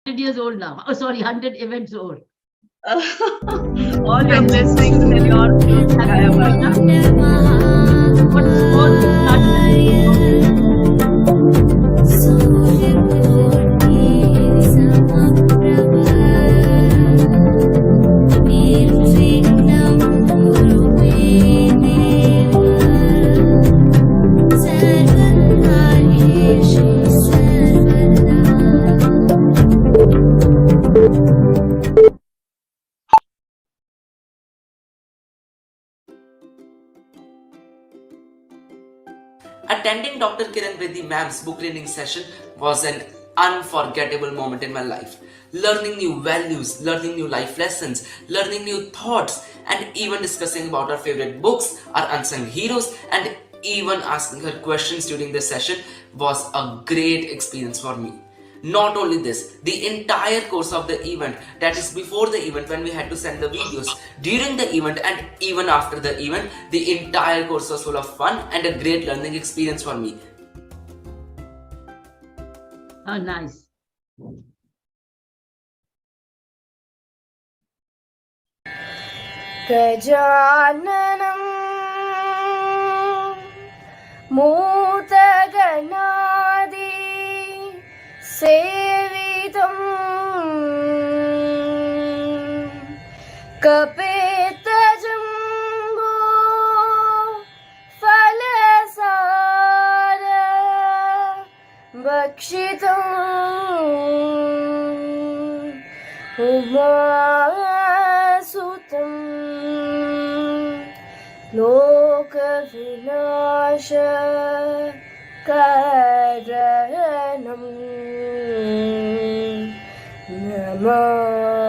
years old now. Oh, sorry, 100 events old. All your blessings and your What's all Attending Dr. Kiran Bedi ma'am's book reading session was an unforgettable moment in my life. Learning new values, learning new life lessons, learning new thoughts, and even discussing about our favorite books, our unsung heroes, and even asking her questions during the session was a great experience for me. Not only this, the entire course of the event, that is before the event when we had to send the videos, during the event and even after the event, the entire course was full of fun and a great learning experience for me. Oh, nice. गजाननं मूतगणादि सेवितं कपितजम्बो फलसार भक्षितम् उमासुतं लोकविनाशकारणं Namami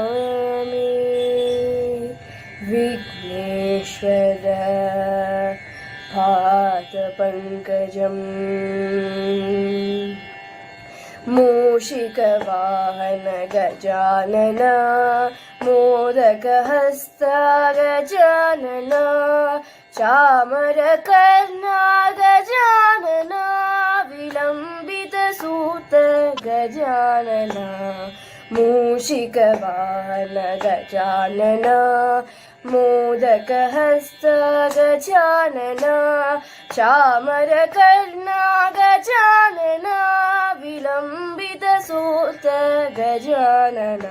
Vighneshwar पादपङ्कजम् मूषिकवाहन Gajanan मोदकहस्त Gajanan चामरकर्णा Gajanan विलम्बितसूत Gajanan मूषिकवाहन Gajanan मोदकहस्त Gajanan चामरकर्णा Gajanan विलम्बितसूत Gajanan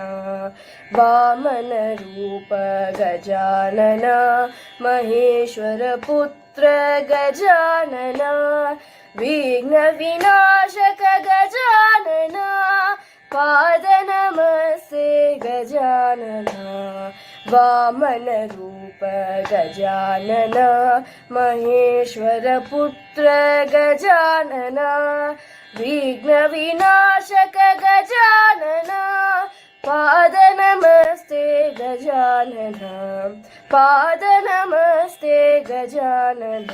वामनरूप Gajanan महेश्वरपुत्र Gajanan विघ्नविनाशक Gajanan पादनमस्ते Gajanan वामनरूप Gajanan महेश्वरपुत्र Gajanan विघ्नविनाशक Gajanan पादनमस्ते Gajanan पादनमस्ते Gajanan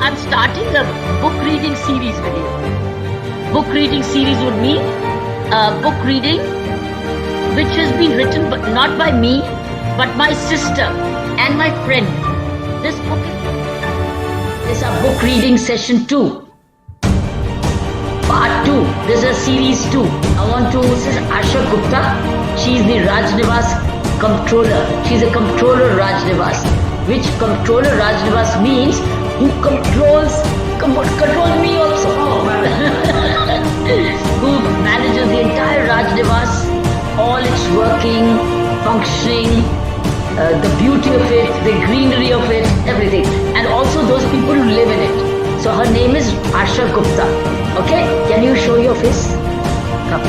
I'm starting a book reading series with you. Book reading series would mean book reading which has been written not by me but my sister and my friend. This book is a book reading session 2. Part 2. This is a series 2. This is Asha Gupta. She is the Rajnivas controller. She is a controller Rajnivas. Which controller Rajnivas means who controls me also. Who manages the entire Rajnivas, all its working, functioning, the beauty of it, the greenery of it, everything. And and also those people who live in it. So her name is Asha Gupta. Okay, can you show your face? Come.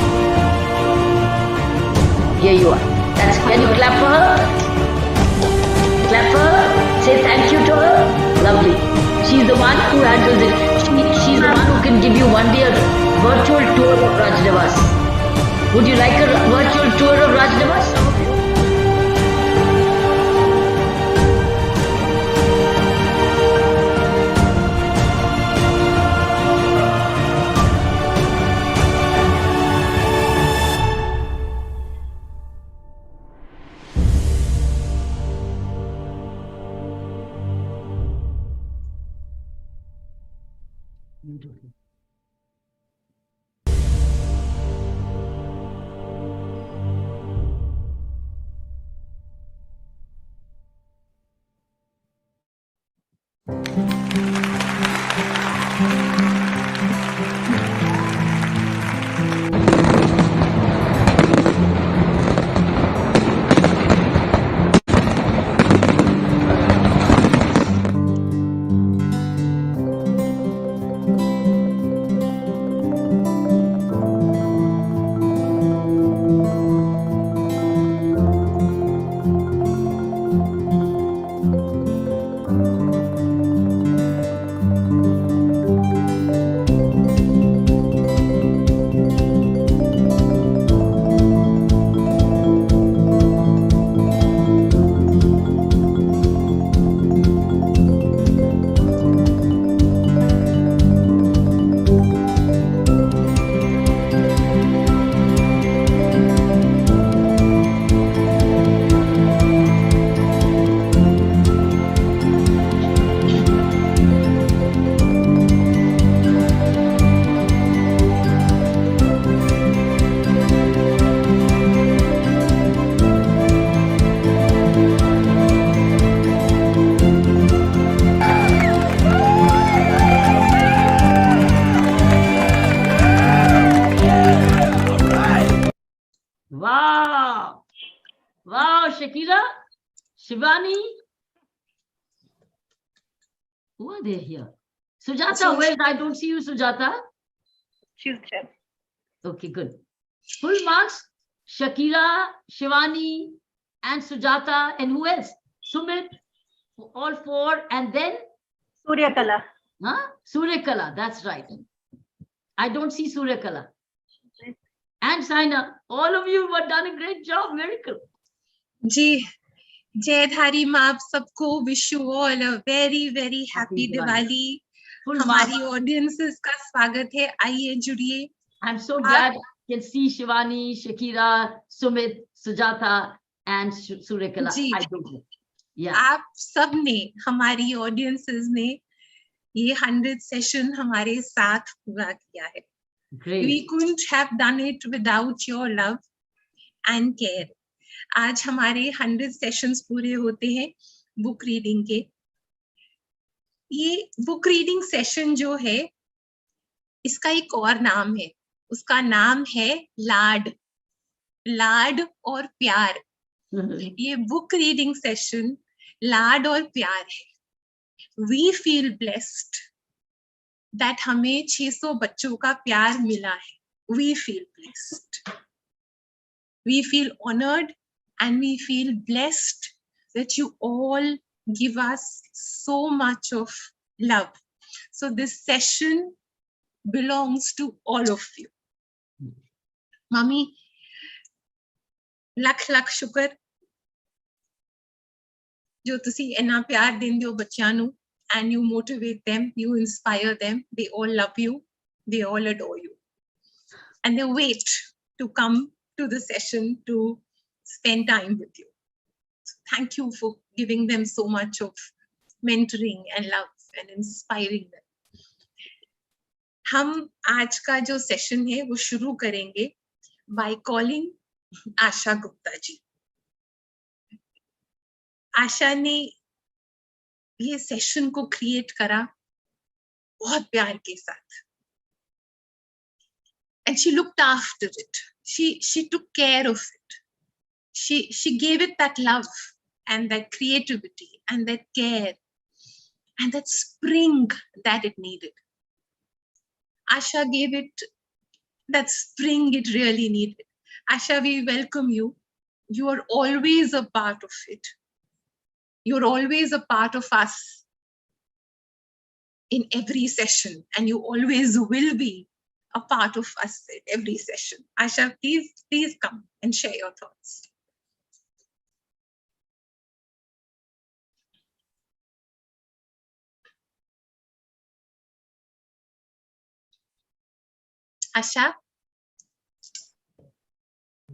Here you are. Can you clap for her? Clap for her. Say thank you to her. Lovely. She's the one who handles it. She's the one who can give you one day a virtual tour of Rajdavas. Would you like a virtual tour of Rajdavas? Wow. Wow, Shakira, Shivani. Who are they here? Sujata, where? I don't see you, Sujata. She's there. Okay, good. Full marks, Shakira, Shivani, and Sujata, and who else? Sumit, all four, and then? Suryakala. Huh? Suryakala, that's right. I don't see Suryakala. And Saina, all of you have done a great job, miracle. जी जयधारी माँ आप सबको wish you all a very very happy Diwali हमारी audiences का स्वागत है आइए जुड़िए I'm so glad I can see Shivani, Shakira, Sumit, Sujata and Suryakala. I don't know. Yeah. आप सब ने हमारी ऑडियंसेस ने ये 100 सेशन हमारे साथ पूरा किया है. Great. We couldn't have done it without your love and care. आज हमारे 100 सेशंस पूरे होते हैं बुक रीडिंग के. ये बुक रीडिंग सेशन जो है इसका एक और नाम है. उसका नाम है लाड. लाड और प्यार. ये बुक रीडिंग सेशन लाड और प्यार है. We feel blessed that हमें 600 बच्चों का प्यार मिला है. We feel blessed. We feel honored and we feel blessed that you all give us so much of love. So this session belongs to all of you. Mummy, lakh lakh shukar जो तुसी इन्ना प्यार देंदे हो बच्चों नू. And you motivate them, you inspire them. They all love you, they all adore you. And they wait to come to the session to spend time with you. So thank you for giving them so much of mentoring and love and inspiring them. हम आज का जो session है वो शुरू करेंगे by calling आशा गुप्ता जी. आशा ने ये सेशन को क्रिएट करा बहुत प्यार के साथ. And she looked after it. She took care of it. She gave it that love and that creativity and that care. and that spring that it needed. Asha gave it that spring it really needed. Asha, we welcome you. You are always a part of it. You're always a part of us in every session, and you always will be a part of us in every session. Asha, please come and share your thoughts. Asha?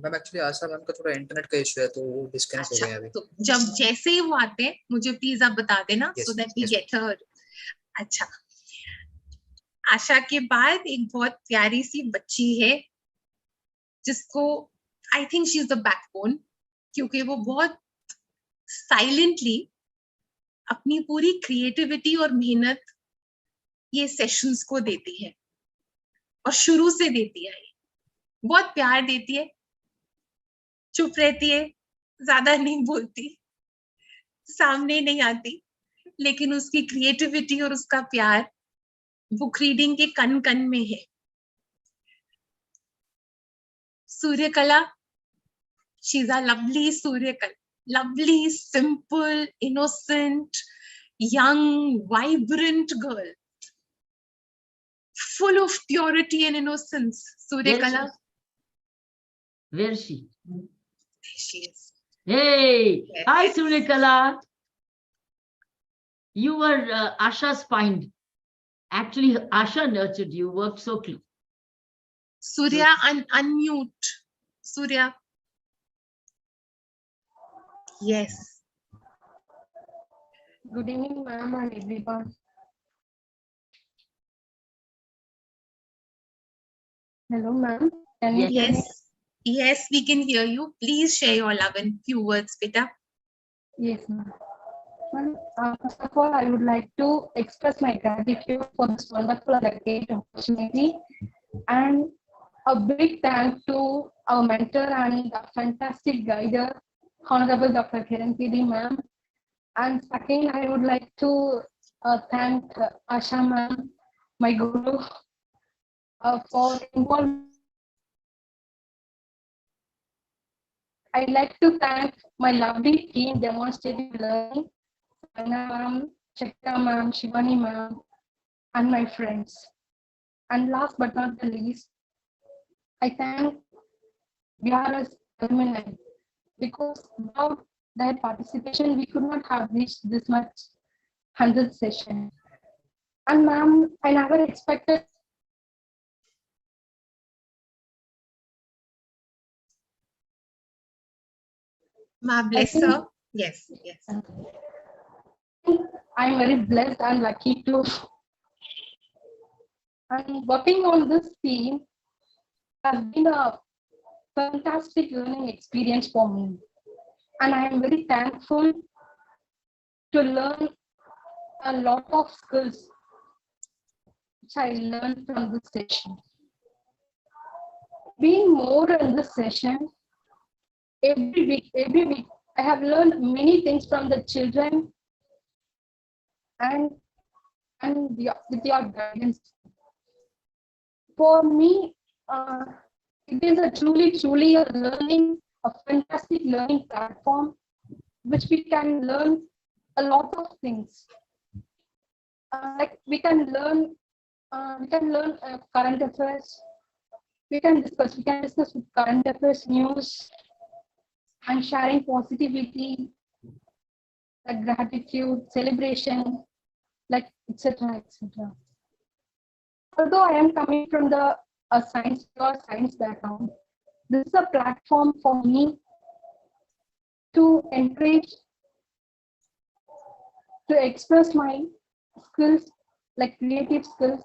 Ma'am actually Asha ma'am का थोड़ा internet का issue है तो वो disconnect हो अच्छा, गए हैं अभी. तो जब जैसे ही वो आते हैं मुझे प्लीज आप बता देना, Yes, so that we yes. Get her. अच्छा, आशा के बाद एक बहुत प्यारी सी बच्ची है जिसको I think she is the backbone, क्योंकि वो बहुत साइलेंटली अपनी पूरी क्रिएटिविटी और मेहनत ये सेशंस को देती है, और शुरू से देती है. बहुत प्यार देती है, चुप रहती है, ज्यादा नहीं बोलती, सामने नहीं आती, लेकिन उसकी क्रिएटिविटी और उसका प्यार बुक रीडिंग के कन कन में है. Suryakala, she is a lovely Suryakala, lovely, simple, innocent, young, vibrant girl, full of purity and innocence. Suryakala. Where is she? There she is. Hey, Yes. hi Suryakala. You were Asha's find. Actually, Asha nurtured you, worked so close. Surya, unmute. Surya. Yes. Good evening, ma'am, and everyone. Hello, ma'am. Can you hear me? Yes. Yes, we can hear you. Please share your love in few words, beta. Yes, ma'am. Ma'am, first of all, I would like to express my gratitude for this wonderful and great opportunity, and a big thank to our mentor and a fantastic guider, Honorable Dr. Kiran PD ma'am. And second, I would like to thank Asha ma'am, my guru, for involvement. I'd like to thank my lovely team, Demonstrative Learning, Anna ma'am, Chakra ma'am, Shivani ma'am, and my friends. And last but not the least, I thank Vihara's alumni, because without their participation, we could not have reached this much 100th session. And ma'am, I never expected. Ma bless her. Yes, yes. I'm very blessed and lucky to. And working on this team has been a fantastic learning experience for me. And I am very thankful to learn a lot of skills which I learned from this session. Being more in this session, every week, I have learned many things from the children and with your guidance. For me, it is a truly a fantastic learning platform, which we can learn a lot of things. Like we can learn current affairs. We can discuss with current affairs news and sharing positivity, like gratitude, celebration, like etc. etc. Although I am coming from the science background, this is a platform for me to encourage, to express my skills, like creative skills,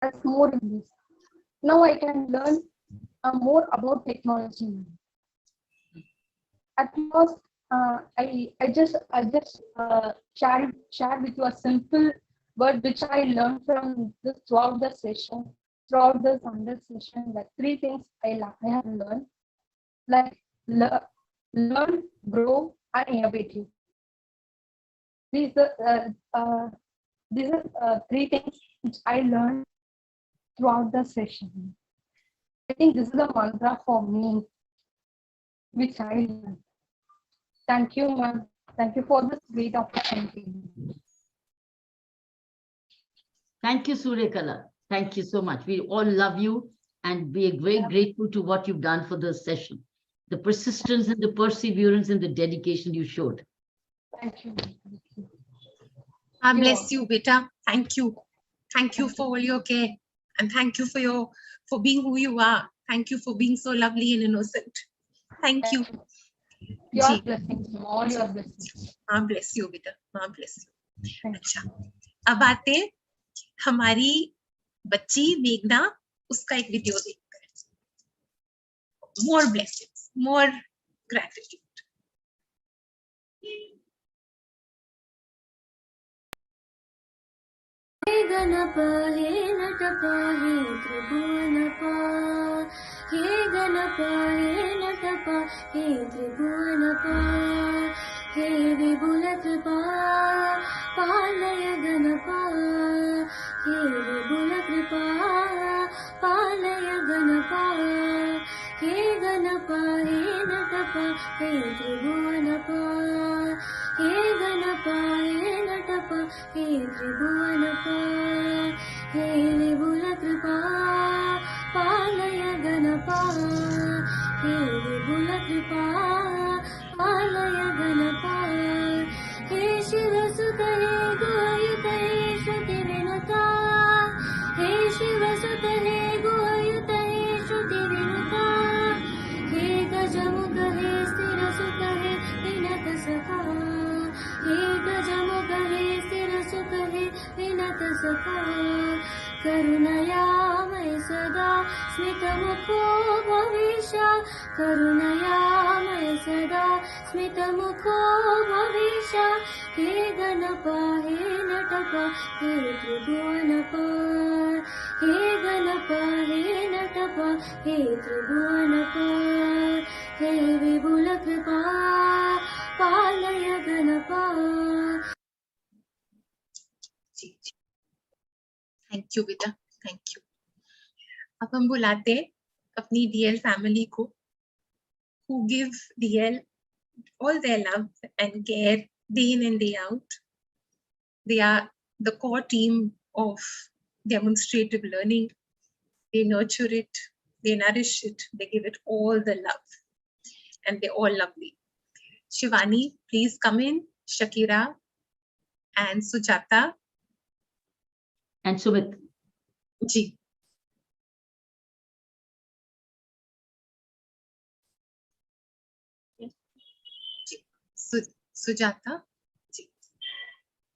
as more in this. Now I can learn more about technology. At first, I just shared with you a simple word which I learned from this throughout the session, throughout this 100 session. Like 3 things I have learned, like learn, grow, and innovative. These are three things which I learned throughout the session. I think this is a mantra for me, which I learned. Thank you, ma'am. Thank you for this great opportunity. Thank you, Suryakala. Thank you so much. We all love you and we are very grateful to what you've done for this session. The persistence and the perseverance and the dedication you showed. Thank you. God bless you, beta. Thank you. Thank you for all your care. And thank you for being who you are. Thank you for being so lovely and innocent. Thank you. Your जी, blessings, all your blessings. माँ bless you, beta. माँ bless you. Thank अच्छा, अब आते हैं हमारी बच्ची मेघना, उसका एक वीडियो देखकर. More blessings, more gratitude. हे गणप हे नटप हे त्रिभुवनप हे गणप हे नटप हे त्रिभुवनप हे विपुल कृपा पालय गणप हे विपुल कृपा पालय गणप हे गणप हे नटप हे त्रिभुवनप हे गणप हे नटप हे त्रिभुवनप हे विपुल कृपा पालय गणप हे विपुल कृपा पालय गणप हे शिवसुत हे गुहयुत हे श्रुति विनुता हे शिवसुत हे गुहयुत हे श्रुति विनुता हे गजमुख हे स्थिरसुत हे विनत सखा हे गजमुख हे स्थिरसुत हे विनत सखा करुणयामय सदा स्मितमुखो भविष्य करुणयामय सदा स्मितमुखो भविष्य हे गणप हे नटप हे त्रिभुवनप हे गणप हे नटप हे त्रिभुवनप हे विपुल कृपा पालय गणप. थैंक यू बेटा, थैंक यू. अब हम बुलाते हैं अपनी DL फैमिली को, who give DL all their love and care day in and day out. They are the core team of demonstrative learning. They nurture it, they nourish it, they give it all the love, and they're all lovely. Shivani, please come in. Shakira and Sujata. And Sumit. Ji. Sujata. Ji.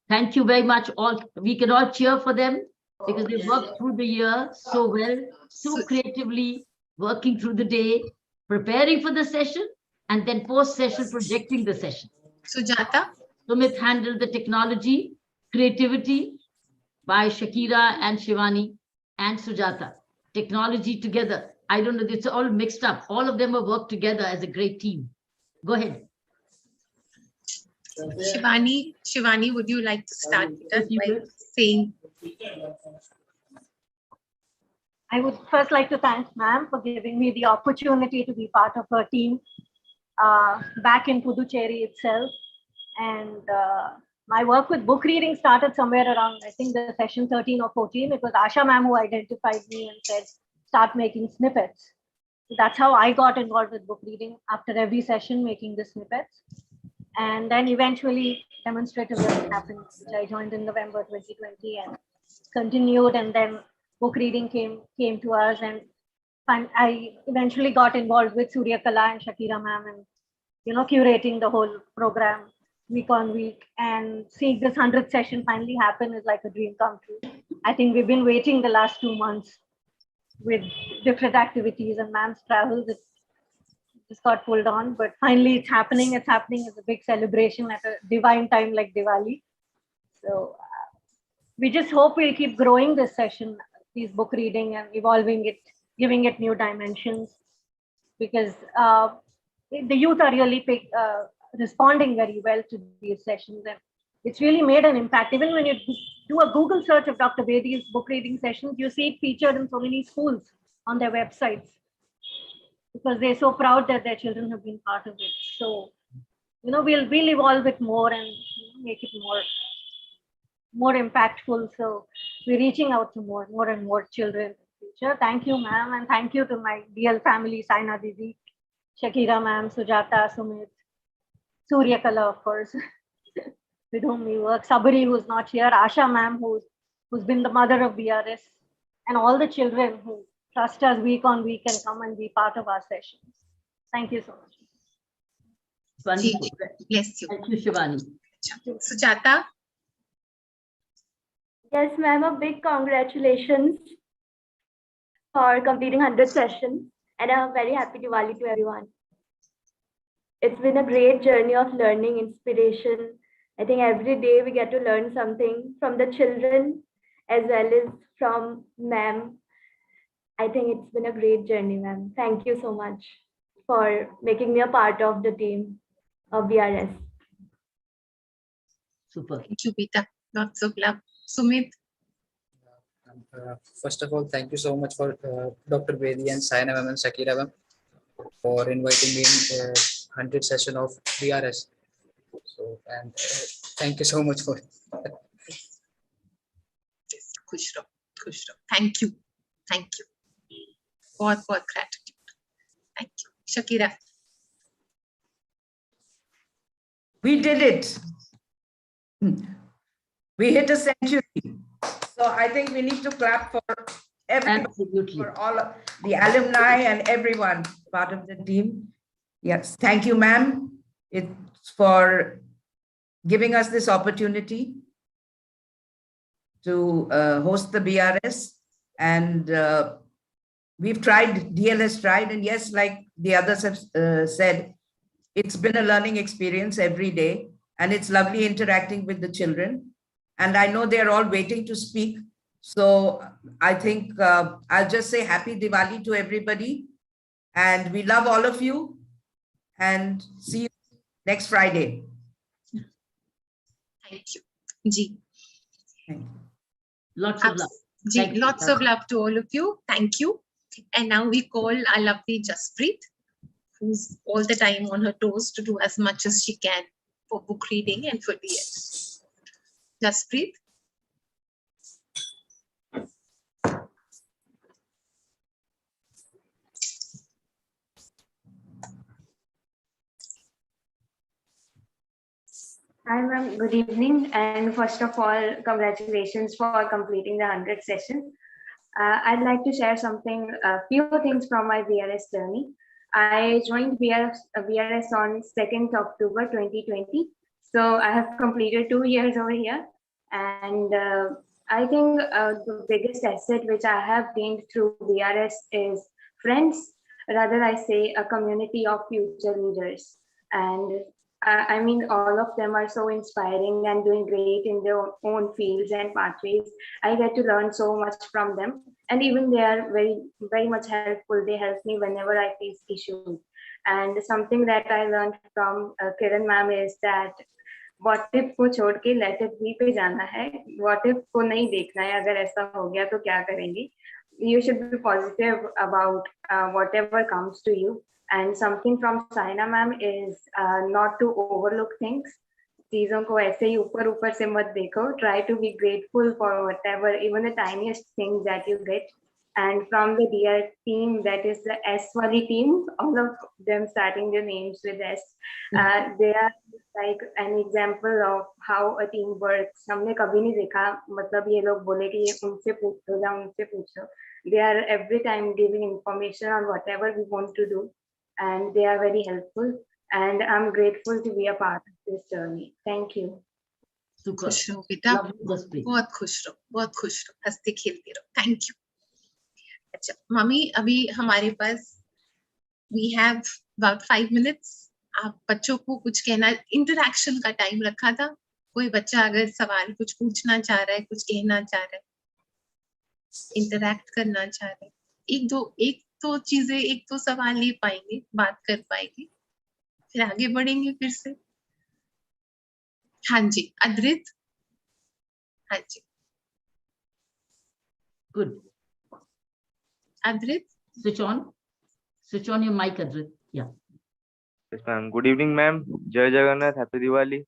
Thank you very much. All we can all cheer for them because they worked through the year so well, so creatively, working through the day, preparing for the session, and then post-session projecting the session. Sujata. Sumit handled the technology, creativity by Shakira and Shivani and Sujata. Technology together. I don't know, it's all mixed up. All of them have worked together as a great team. Go ahead. Shivani, would you like to start with us by saying? I would first like to thank ma'am for giving me the opportunity to be part of her team back in Puducherry itself. And my work with book reading started somewhere around, I think, the session 13 or 14. It was Asha ma'am who identified me and said, start making snippets. So that's how I got involved with book reading, after every session, making the snippets. And then eventually demonstrative learning happened, which I joined in November 2020 and continued. And then book reading came to us, and I eventually got involved with Suryakala and Shakira ma'am, and curating the whole program week on week. And seeing this 100th session finally happen is like a dream come true. I think we've been waiting the last 2 months with different activities and ma'am's travels. It just got pulled on, but finally it's happening. It's happening as a big celebration at a divine time like Diwali. So we just hope we'll keep growing this session, these book reading, and evolving it, giving it new dimensions, because the youth are really responding very well to these sessions. And it's really made an impact. Even when you do a Google search of Dr. Bedi's book reading sessions, you see it featured in so many schools on their websites because they're so proud that their children have been part of it. So, we'll evolve it more and make it more impactful. So we're reaching out to more and more children in the future. Thank you, ma'am, and thank you to my DL family, Saina Didi, Shakira ma'am, Sujata, Sumit, Surya Kala, of course, with whom we work, Sabri, who's not here, Asha ma'am, who's been the mother of BRS, and all the children who trust us week on week and come and be part of our sessions. Thank you so much. Wonderful. Bless you. Thank you, Shivani. Sujata. Yes, ma'am, a big congratulations for completing 100 sessions and a very happy Diwali to everyone. It's been a great journey of learning, inspiration. I think every day we get to learn something from the children as well as from ma'am. I think it's been a great journey, ma'am. Thank you so much for making me a part of the team of BRS. Super. Thank you, Beta. Lots of love. Sumit. First of all, thank you so much for Dr. Bedi and Saina ma'am and Shakira ma'am for inviting me in 100 session of BRS. So, and thank you so much for it. Khush raho, khush raho. Thank you. Thank you. बहुत gratitude. Thank you. Shakira. We did it. We hit a century. So I think we need to clap for everybody, Absolutely. for all of the alumni and everyone part of the team. Yes, thank you, ma'am. It's for giving us this opportunity to host the BRS. And we've tried, DLS tried, and yes, like the others have said, it's been a learning experience every day, and it's lovely interacting with the children. And I know they're all waiting to speak. So I think I'll just say happy Diwali to everybody. And we love all of you. And see you next Friday. Thank you. Ji. Thank you. Lots of love. Ji, Thank you. lots of love to all of you. Thank you. And now we call our lovely Jaspreet, who's all the time on her toes to do as much as she can for book reading and for DS. Jaspreet. Hi, ma'am. Good evening. And first of all, congratulations for completing the 100 session. I'd like to share a few things from my BRS journey. I joined BRS on 2nd October 2020. So I have completed 2 years over here. And I think the biggest asset which I have gained through BRS is friends, rather I say a community of future leaders. And I mean, all of them are so inspiring and doing great in their own fields and pathways. I get to learn so much from them. And even they are very, very much helpful. They help me whenever I face issues. And something that I learned from Kiran ma'am is that what if को छोड़ के let it be पे जाना है, what if को नहीं देखना है, अगर ऐसा हो गया तो क्या करेंगे? You should be positive about whatever comes to you. And something from Saina ma'am is not to overlook things. चीजों को ऐसे ही ऊपर ऊपर से मत देखो. Try to be grateful for whatever, even the tiniest things that you get. And from the DR team, that is the S wali team, all of them starting their names with S. They are like an example of how a team works. हमने कभी नहीं देखा, मतलब ये लोग बोले कि ये उनसे पूछो या उनसे पूछो. They are every time giving information on whatever we want to do. And they are very helpful. And I'm grateful to be a part of this journey. Thank you. Super. खुश रहो बेटा. Lovely, Jaspreet. बहुत खुश रहो, बहुत खुश रहो, हंसते खेलते रहो. Thank you. अच्छा, मम्मी अभी हमारे पास we have about 5 minutes. आप बच्चों को कुछ कहना, इंटरैक्शन का टाइम रखा था. कोई बच्चा अगर सवाल कुछ पूछना चाह रहा है, कुछ कहना चाह रहा है, इंटरैक्ट करना चाह रहा है, एक दो चीजें, एक दो सवाल ले पाएंगे, बात कर पाएंगे, फिर आगे बढ़ेंगे फिर से. हाँ जी, अद्रित. हाँ जी, Good. अद्रित. Switch on. Switch on your mic, Adrit. Yeah. Yes, ma'am. Good evening, ma'am. Jai Jagannath. Happy Diwali.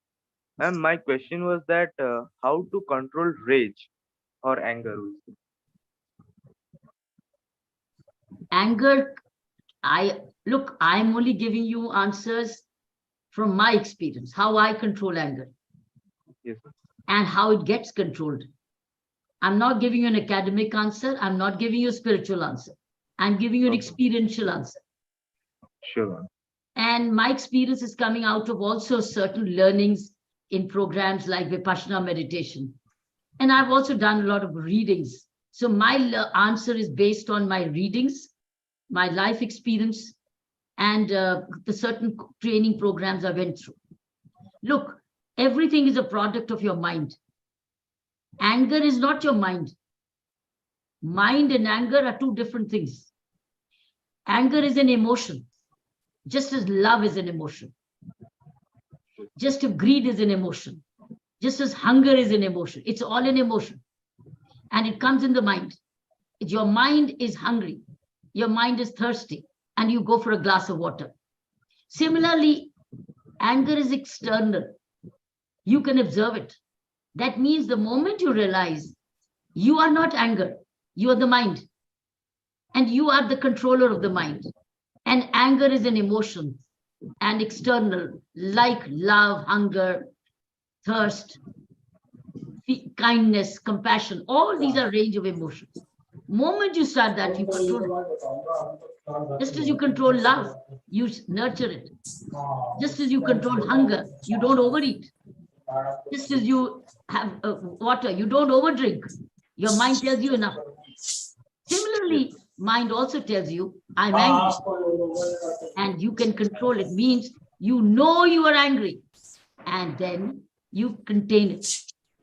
Ma'am, my question was that how to control rage or anger? Anger, I'm only giving you answers from my experience, how I control anger Yes, sir. and how it gets controlled. I'm not giving you an academic answer. I'm not giving you a spiritual answer. I'm giving you an Okay. experiential answer. Sure, ma'am. And my experience is coming out of also certain learnings in programs like Vipassana meditation. And I've also done a lot of readings. So my answer is based on my readings, my life experience, and the certain training programs I went through. Look, everything is a product of your mind. Anger is not your mind. Mind and anger are two different things. Anger is an emotion, just as love is an emotion. Just as greed is an emotion. Just as hunger is an emotion. It's all an emotion. And it comes in the mind. Your mind is hungry. Your mind is thirsty. And you go for a glass of water. Similarly, anger is external. You can observe it. That means the moment you realize you are not anger, you are the mind. And you are the controller of the mind. And anger is an emotion and external, like love, hunger, thirst, kindness, compassion. All these are range of emotions. Moment you start that, you control it. Just as you control love, you nurture it. Just as you control hunger, you don't overeat. Just as you have water, you don't overdrink. Your mind tells you enough. Similarly, mind also tells you, I'm angry. And you can control it. Means you know you are angry. And then you contain it.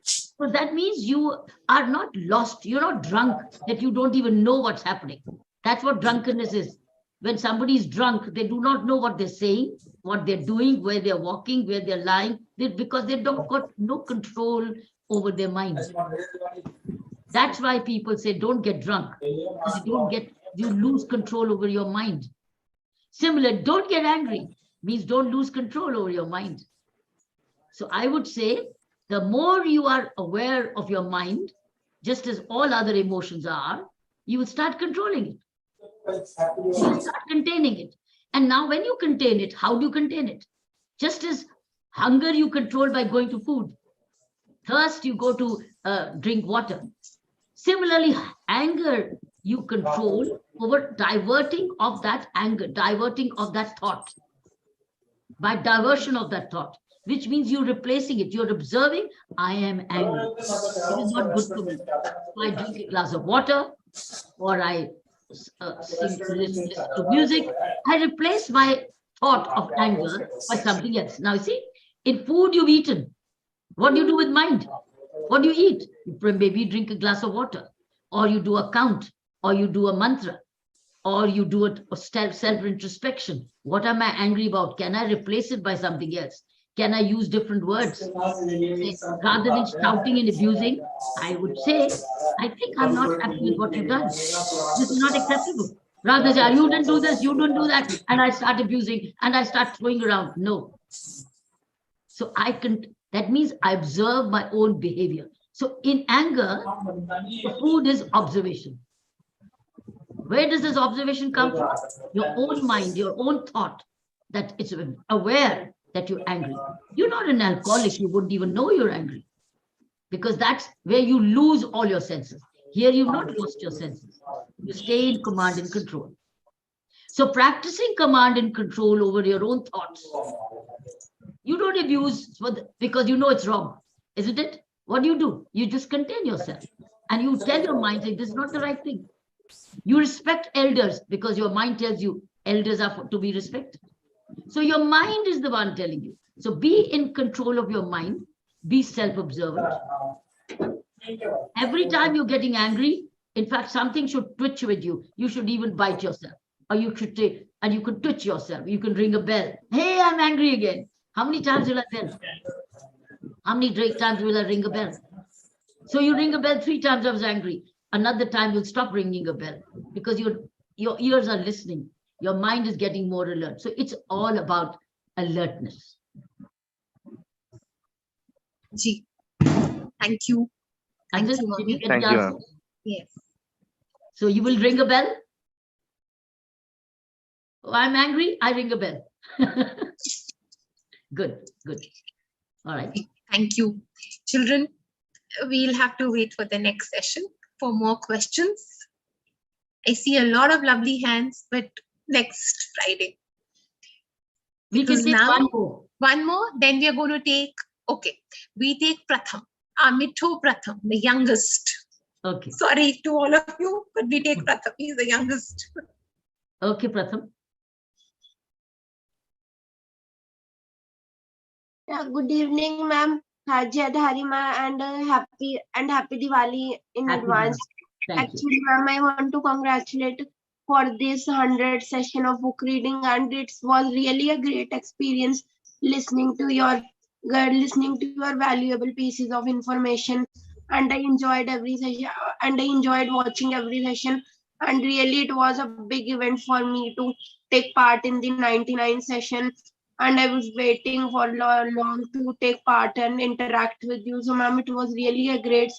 So that means you are not lost. You're not drunk, that you don't even know what's happening. That's what drunkenness is. When somebody is drunk, they do not know what they're saying, what they're doing, where they're walking, where they're lying, because they don't got no control over their minds. That's why people say don't get drunk, because you lose control over your mind. Similar, don't get angry means don't lose control over your mind. So I would say the more you are aware of your mind, just as all other emotions are, you will start controlling it. You will start containing it. And now when you contain it, how do you contain it? Just as hunger you control by going to food. Thirst, you go to drink water. Similarly, anger you control over diverting of that anger, diverting of that thought. By diversion of that thought, which means you're replacing it. You're observing, I am angry. It is not good for me. So I drink a glass of water, or I listen to music. I replace my thought of anger by something else. Now, see, in food you've eaten. What do you do with mind? What do you eat? You maybe drink a glass of water, or you do a count, or you do a mantra, or you do a self-introspection. What am I angry about? Can I replace it by something else? Can I use different words? Rather than shouting and abusing, I would say, I think I'm not happy with what you've done. This is not acceptable. Rather than, you didn't do this, you didn't do that, and I start abusing and I start throwing around. No. So that means I observe my own behavior. So in anger, the food is observation. Where does this observation come from? Your own mind, your own thought, that it's aware that you're angry. You're not an alcoholic. You wouldn't even know you're angry, because that's where you lose all your senses. Here, you've not lost your senses. You stay in command and control. So practicing command and control over your own thoughts, you don't abuse because you know it's wrong, isn't it? What do? You just contain yourself and you tell your mind that this is not the right thing. You respect elders because your mind tells you elders are to be respected. So your mind is the one telling you. So be in control of your mind, be self-observant. Every time you're getting angry, in fact, something should twitch with you. You should even bite yourself, or you should take, and you could twitch yourself. You can ring a bell. Hey, I'm angry again. How many times will I tell? How many times will I ring a bell? So you ring a bell 3 times, I was angry. Another time you'll stop ringing a bell because your ears are listening. Your mind is getting more alert. So it's all about alertness. Ji. Thank you. And Thank then, you, did you Mommy. get Thank the you, answer? ma'am. Yes. So you will ring a bell? Oh, I'm angry, I ring a bell. Good, good. All right. Thank you. Children, we'll have to wait for the next session for more questions. I see a lot of lovely hands, but next Friday. We can Because take now, one more. One more, then we are going to take, okay, we take Pratham, Mitho Pratham, the youngest. Okay. Sorry to all of you, but we take Pratham, he's the youngest. Okay, Pratham. Yeah, good evening, ma'am. Jai Dharima and happy Diwali in Happy advance. Diwali. Thank you. Actually, ma'am, I want to congratulate for this 100 session of book reading, and it was really a great experience listening to your valuable pieces of information. And I enjoyed every session, and I enjoyed watching every session. And really, it was a big event for me to take part in the 99 session. And I was waiting for long to take part and interact with you. So, ma'am, it was really a great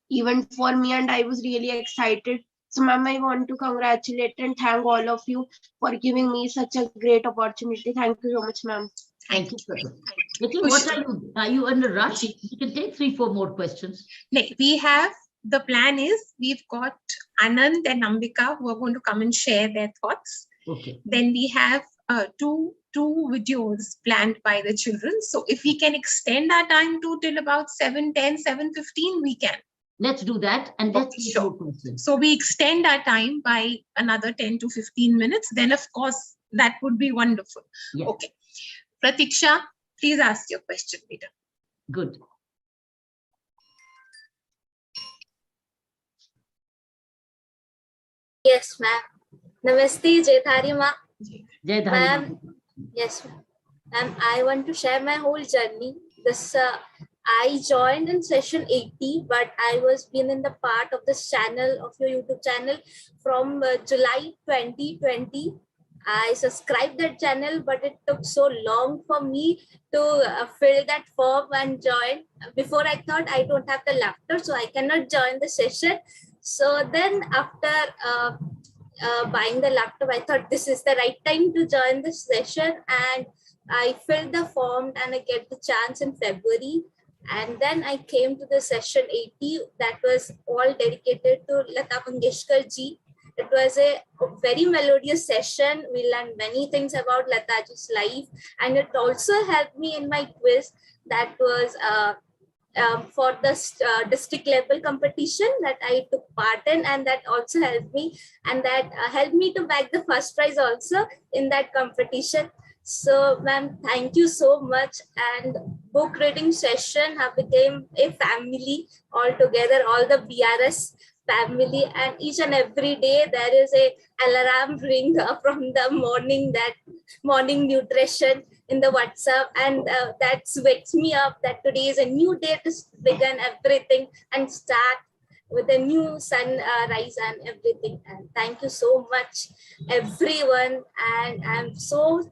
event for me, and I was really excited. So, ma'am, I want to congratulate and thank all of you for giving me such a great opportunity. Thank you so much, ma'am. Thank you, Pratham. What are you in a rush? You can take 3-4 more questions. We have, the plan is, we've got Anand and Ambika who are going to come and share their thoughts. Okay. Then we have two videos planned by the children. So if we can extend our time to till about 7:10, 7:15, we can. Let's do that. And let's take more questions. So we extend our time by another 10 to 15 minutes. Then, of course, that would be wonderful. Yes. Okay. Pratiksha, please ask your question, Peter. Good. Yes, ma'am. Namaste, Jai Dharima. Jai Dharima. Ma'am, yes, ma'am. I want to share my whole journey. I joined in session 80, but I was been in the part of this channel, of your YouTube channel, from July 2020. I subscribed that channel, but it took so long for me to fill that form and join. Before, I thought I don't have the laptop, so I cannot join the session. So then after buying the laptop, I thought this is the right time to join this session, and I filled the form and I get the chance in February. And then I came to the session 80 that was all dedicated to Lata Mangeshkar ji. It was a very melodious session. We learned many things about Lataji's life, and it also helped me in my quiz that was for the district level competition that I took part in, and that also helped me, and that helped me to bag the first prize also in that competition. So, ma'am, thank you so much. And book reading session have become a family altogether, all the BRS family, and each and every day there is a alarm ring from the morning, that morning nutrition in the WhatsApp, and that wakes me up that today is a new day to begin everything and start with a new sunrise and everything. And thank you so much, everyone. And I'm so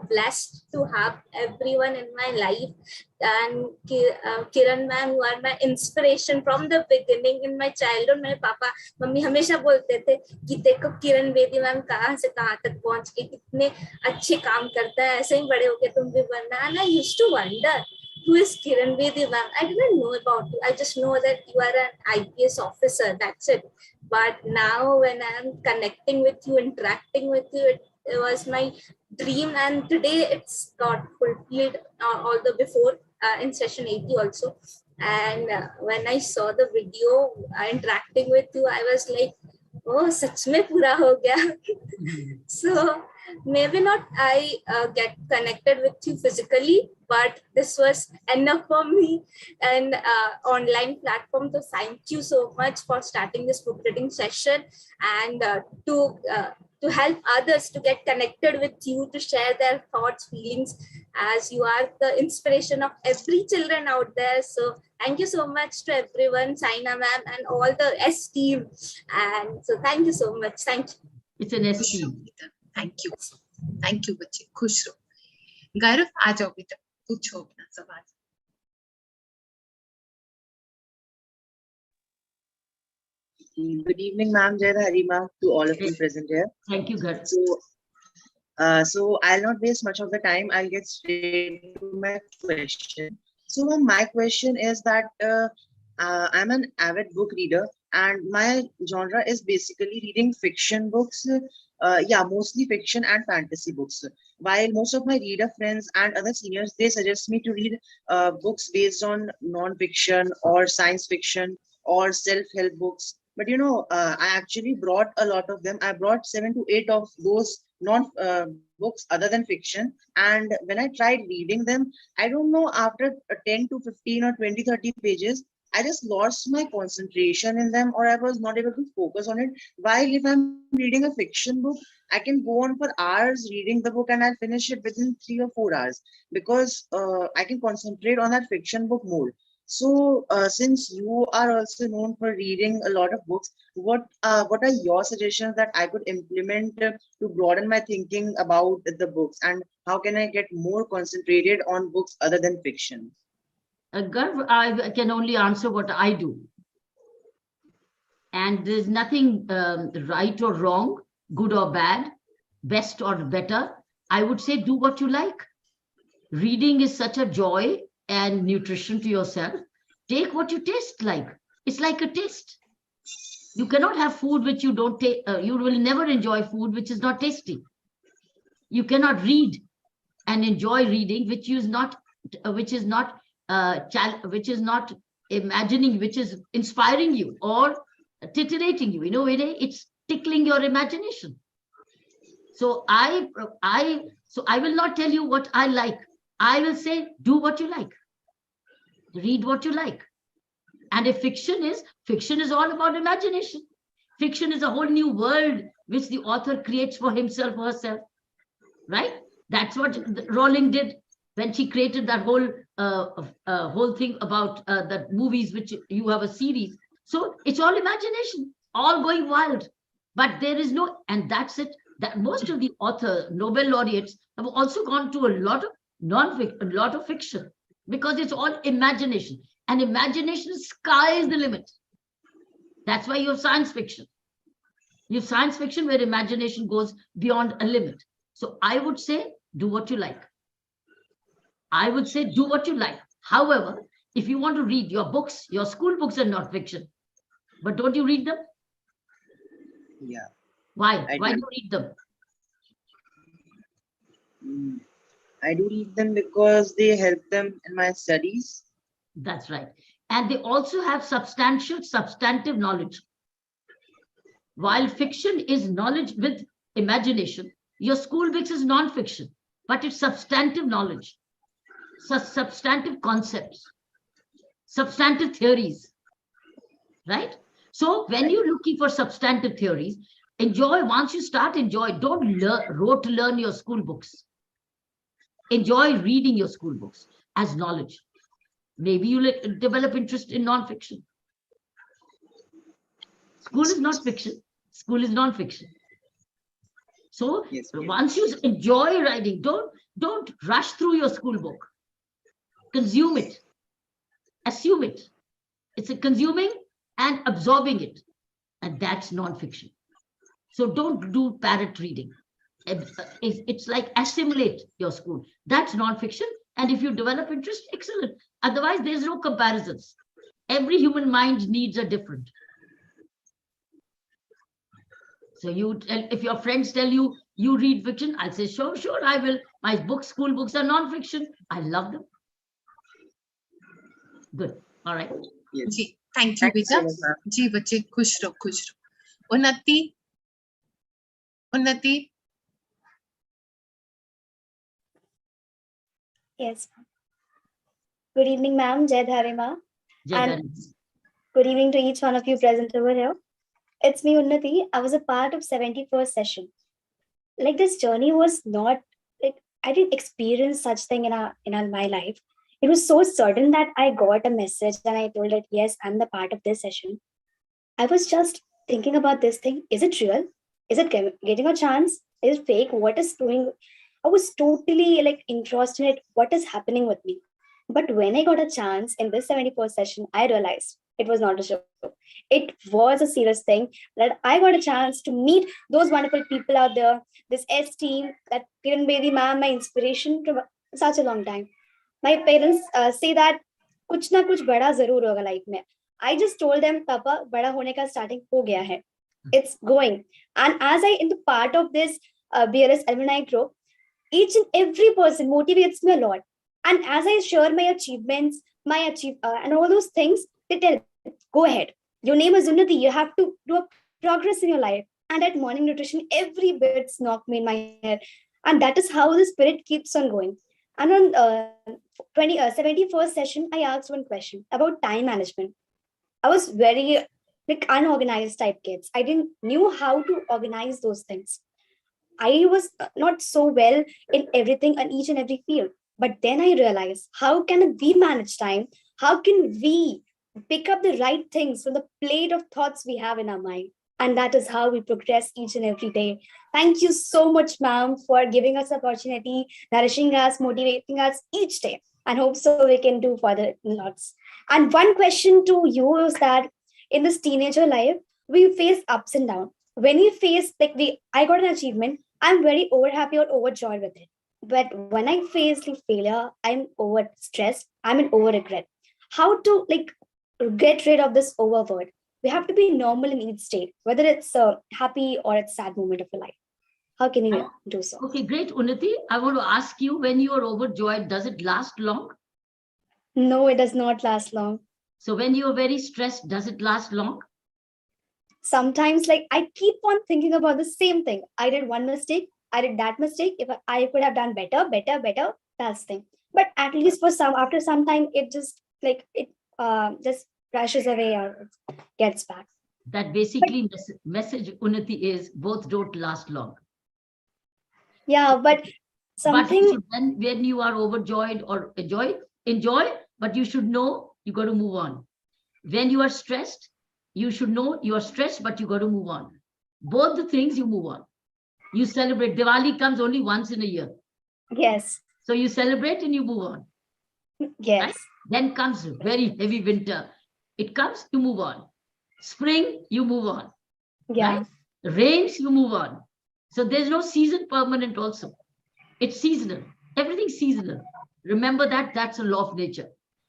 blessed to have everyone in my life. And Kiran ma'am, you are my inspiration from the beginning. In my childhood, my papa mummy हमेशा बोलते थे कि देखो Kiran Bedi ma'am कहाँ से कहाँ तक पहुँच के कितने अच्छे काम करता है, ऐसे ही बड़े होके तुम भी बनना. And I used to wonder, who is Kiran Bedi ma'am? I didn't know about you. I just know that you are an IPS officer. That's it. But now when I'm connecting with you, interacting with you, it was my dream. And today it's got fulfilled, although before in session 80 also. And when I saw the video interacting with you, I was like, oh, सच में पूरा हो गया. So maybe not I get connected with you physically, but this was enough for me, and online platform. So thank you so much for starting this book reading session, and to help others to get connected with you, to share their thoughts, feelings. as you are the inspiration of every children out there. So thank you so much to everyone, Saina ma'am and all the S team. And so thank you so much. Thank you. It's an खुश रहो esteem. बेटा, thank you बच्चे, खुश रहो। गौरव आ जाओ बेटा, पूछो अपना सवाल। Good evening, ma'am. Jai Harima to all of you present here. Thank you, Gar. So I'll not waste much of the time. I'll get straight to my question. So my question is that I'm an avid book reader, and my genre is basically reading fiction books. Yeah, mostly fiction and fantasy books. While most of my reader friends and other seniors, they suggest me to read books based on non-fiction or science fiction or self-help books. But you know, I actually brought a lot of them. I brought 7 to 8 of those non books other than fiction. And when I tried reading them, I don't know, after 10 to 15 or 20, 30 pages, I just lost my concentration in them, or I was not able to focus on it. While if I'm reading a fiction book, I can go on for hours reading the book and I'll finish it within 3 or 4 hours because I can concentrate on that fiction book more. So, since you are also known for reading a lot of books, what are your suggestions that I could implement to broaden my thinking about the books, and how can I get more concentrated on books other than fiction? Garv, I can only answer what I do. And there's nothing right or wrong, good or bad, best or better. I would say do what you like. Reading is such a joy and nutrition to yourself. Take what you taste like. It's like a taste. You cannot have food which you don't take. You will never enjoy food which is not tasty. You cannot read and enjoy reading which is not imagining, which is inspiring you or titillating you. You know, it's tickling your imagination. So I will not tell you what I like. I will say, do what you like. Read what you like. And if fiction is all about imagination. Fiction is a whole new world which the author creates for himself or herself, right? That's what Rowling did when she created that whole thing about the movies, which you have a series. So it's all imagination, all going wild. But there is no, and that's it. That most of the authors, Nobel laureates, have also gone to a lot of fiction, because it's all imagination. And imagination, sky is the limit. That's why you have science fiction. You have science fiction where imagination goes beyond a limit. So I would say, do what you like. I would say, do what you like. However, if you want to read your books, your school books are not fiction. But don't you read them? Yeah. Why? Why do you read them? I do read them because they help them in my studies. That's right. And they also have substantive knowledge. While fiction is knowledge with imagination, your school books is non-fiction, but it's substantive knowledge, substantive concepts, substantive theories, right? So when you're looking for substantive theories, enjoy. Once you start, enjoy. Don't learn your school books. Enjoy reading your school books as knowledge. Maybe you'll develop interest in non-fiction. School is not fiction. School is non-fiction. So once you enjoy writing, don't rush through your school book. Consume it. Assume it. It's a consuming and absorbing it. And that's non-fiction. So don't do parrot reading. It's like assimilate your school. That's non-fiction. And if you develop interest, excellent. Otherwise, there's no comparisons. Every human mind needs a different. So if your friends tell you read fiction, I'll say, sure, I will. My school books are non-fiction. I love them. Good. All right. Yes. Ji, thank you, बेटा. जी बच्चे, खुश रहो. उन्नति. Yes. Good evening, ma'am. Jai Dharima. And good evening to each one of you present over here. It's me, Unnati. I was a part of 71st session. Like, this journey was not like I didn't experience such thing in my life. It was so sudden that I got a message and I told it, yes, I'm the part of this session. I was just thinking about this thing. Is it real? Is it getting a chance? Is it fake? What is doing? I was totally like interested in it. What is happening with me? But when I got a chance in this 74th session, I realized it was not a show. It was a serious thing that I got a chance to meet those wonderful people out there, this S team, that Kiran Bedi ma'am, my inspiration from such a long time. My parents say that कुछ ना कुछ बड़ा जरूर होगा life में. I just told them, Papa, बड़ा होने का starting हो गया है. It's going. And as I in the part of this BRS alumni group, each and every person motivates me a lot. And as I share my achievements, and all those things, they tell me, go ahead. Your name is Unnati. You have to do a progress in your life. And at morning nutrition, every bit knocked me in my head. And that is how the spirit keeps on going. And on 71st session, I asked one question about time management. I was very like unorganized type kids. I didn't knew how to organize those things. I was not so well in everything and each and every field. But then I realized, how can we manage time? How can we pick up the right things from the plate of thoughts we have in our mind? And that is how we progress each and every day. Thank you so much, ma'am, for giving us opportunity, nourishing us, motivating us each day. And hope so we can do further lots. And one question to you is that in this teenager life, we face ups and downs. When we face I got an achievement, I'm very over happy or overjoyed with it. But when I face like failure, I'm over stressed, I'm in over regret. How to get rid of this over word? We have to be normal in each state, whether it's a happy or it's sad moment of your life. How can you do so? Okay, great, Unnati. I want to ask you, when you are overjoyed, does it last long? No, it does not last long. So when you are very stressed, does it last long? Sometimes I keep on thinking about the same thing. I did one mistake, I did that mistake. If I could have done better, that's the thing. But at least after some time, it just just brushes away or gets back. That basically message, Unnati, is both don't last long. Yeah, but something. But when you are overjoyed or enjoy, but you should know you got to move on. When you are stressed, you should know you are stressed, but you got to move on. Both the things you move on. You celebrate. Diwali comes only once in a year. Yes. So you celebrate and you move on. Yes. Right? Then comes very heavy winter. It comes, you move on. Spring, you move on. Yeah. Right? Rains, you move on. So there's no season permanent also. It's seasonal. Everything's seasonal. Remember that that's a law of nature.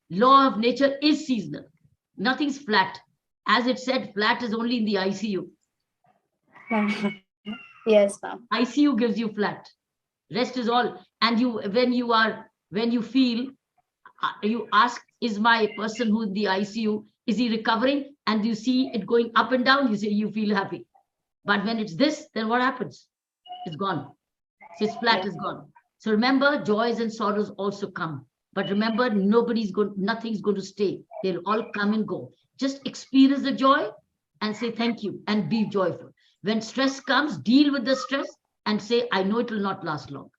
Law of nature is seasonal. Nothing's flat. As it said, flat is only in the ICU. Yes, ma'am. ICU gives you flat. Rest is all. And when you feel, you ask, is my person who in the ICU, is he recovering? And you see it going up and down, you feel happy. But when it's this, then what happens? It's gone. So it's flat, is gone. So remember, joys and sorrows also come. But remember, nothing's going to stay. They'll all come and go. Just experience the joy and say thank you and be joyful. When stress comes, deal with the stress and say, I know it will not last long.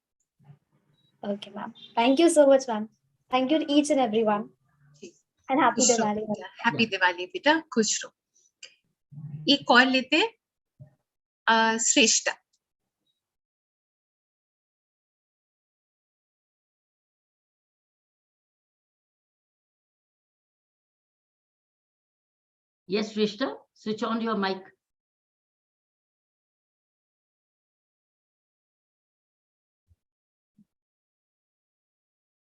Okay, ma'am. Thank you so much, ma'am. Thank you to each and everyone. And happy Diwali. Happy Diwali, बेटा खुश रहो. एक call लेते हैं श्रेष्ठा. Yes, Shrishta, switch on your mic.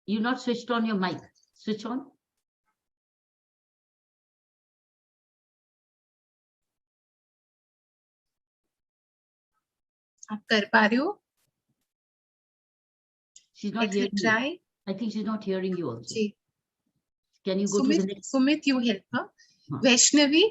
You're not switched on your mic. Switch on. आप कर पा रहे हो? She's not hearing you. I think she's not hearing you also. Ji. Can you go to the next? Sumit, you help her. Vaishnavi.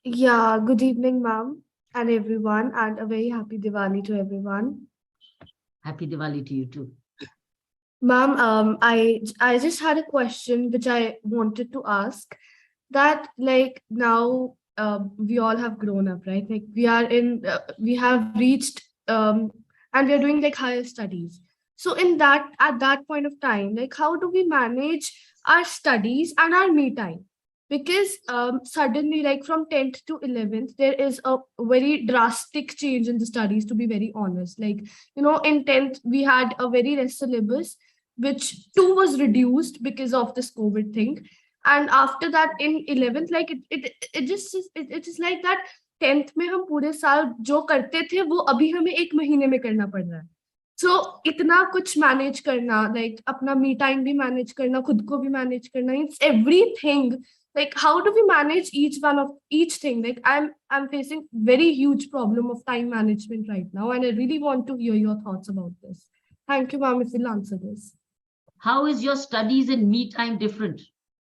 Yeah, good evening, ma'am, and everyone, and a very happy Diwali to everyone. Happy Diwali to you too. Ma'am, I just had a question which I wanted to ask, that now we all have grown up, right? Like we have reached, and we are doing like higher studies. So at that point of time, like how do we manage our studies and our me time? Because suddenly, like from 10th to 11th, there is a very drastic change in the studies, to be very honest. Like, in 10th, we had a very less syllabus, which too was reduced because of this COVID thing. And after that, in 11th, like it is like that 10th में हम पूरे साल जो करते थे वो अभी हमें एक महीने में करना पड़ रहा है. So इतना कुछ मैनेज करना, like अपना मी टाइम भी मैनेज करना, खुद को भी मैनेज करना, it's everything. Like how do we manage each thing? Like I'm facing very huge problem of time management right now, and I really want to hear your thoughts about this. Thank you, ma'am, if you'll answer this. How is your studies and me time different?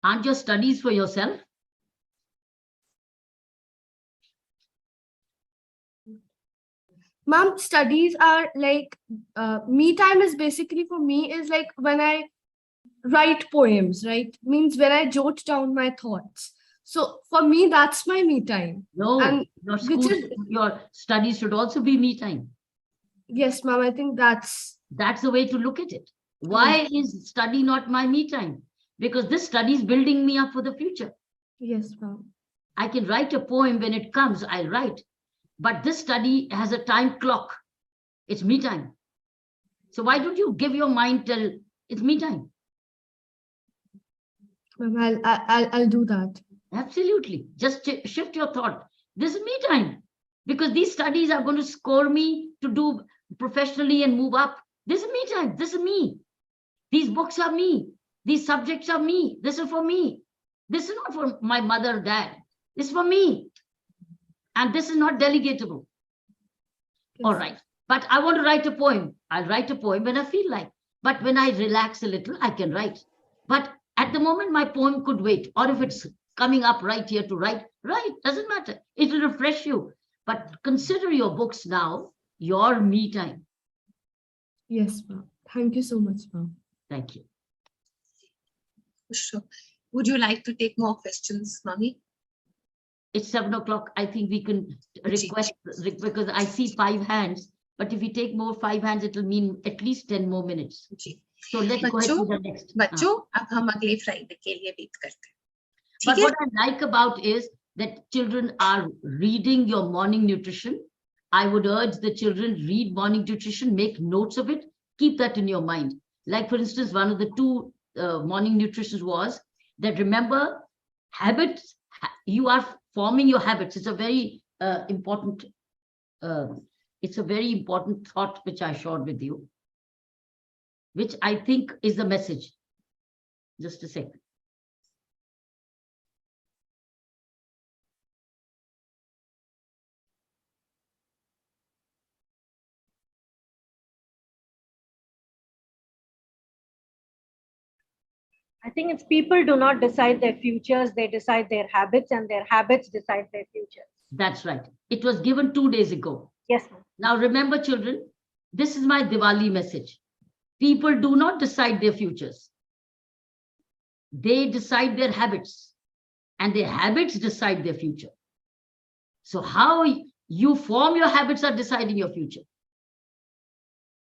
Aren't your studies for yourself? Ma'am, studies are like, me time is basically for me is like when I write poems, right? Means when I jot down my thoughts. So for me, that's my me time. No, And your which school, is, your studies should also be me time. yes, ma'am, I think that's the way to look at it. Why is study not my me time? Because this study is building me up for the future. Yes, ma'am. I can write a poem when it comes, I'll write. But this study has a time clock. It's me time. So why don't you give your mind till it's me time? Ma'am, I'll do that. Absolutely. Just shift your thought. This is me time. Because these studies are going to score me to do professionally and move up. This is me time. This is me. These books are me. These subjects are me. This is for me. This is not for my mother or dad. This is for me. And this is not delegatable. Yes. All right. But I want to write a poem. I'll write a poem when I feel like. But when I relax a little, I can write. But at the moment, my poem could wait. Or if it's coming up right here to write, doesn't matter. It will refresh you. But consider your books now your me time. Yes, ma'am. Thank you so much, ma'am. Thank you. Sure. Would you like to take more questions, Mami? It's 7 o'clock. I think we can request, because I see 5 hands. But if we take more 5 hands, it will mean at least 10 more minutes. So let's go ahead to the next. बच्चों, अब हम अगले Friday के लिए wait करते हैं. But what I like about is that children are reading your morning nutrition. I would urge the children, read morning nutrition, make notes of it, keep that in your mind. Like for instance, one of the 2 morning nutritions was that remember habits, you are forming your habits. It's a very important thought which I shared with you, which I think is the message. Just a second. I think it's people do not decide their futures, they decide their habits, and their habits decide their futures. That's right. It was given 2 days ago. Yes, ma'am. Now remember, children, this is my Diwali message. People do not decide their futures. They decide their habits, and their habits decide their future. So how you form your habits are deciding your future.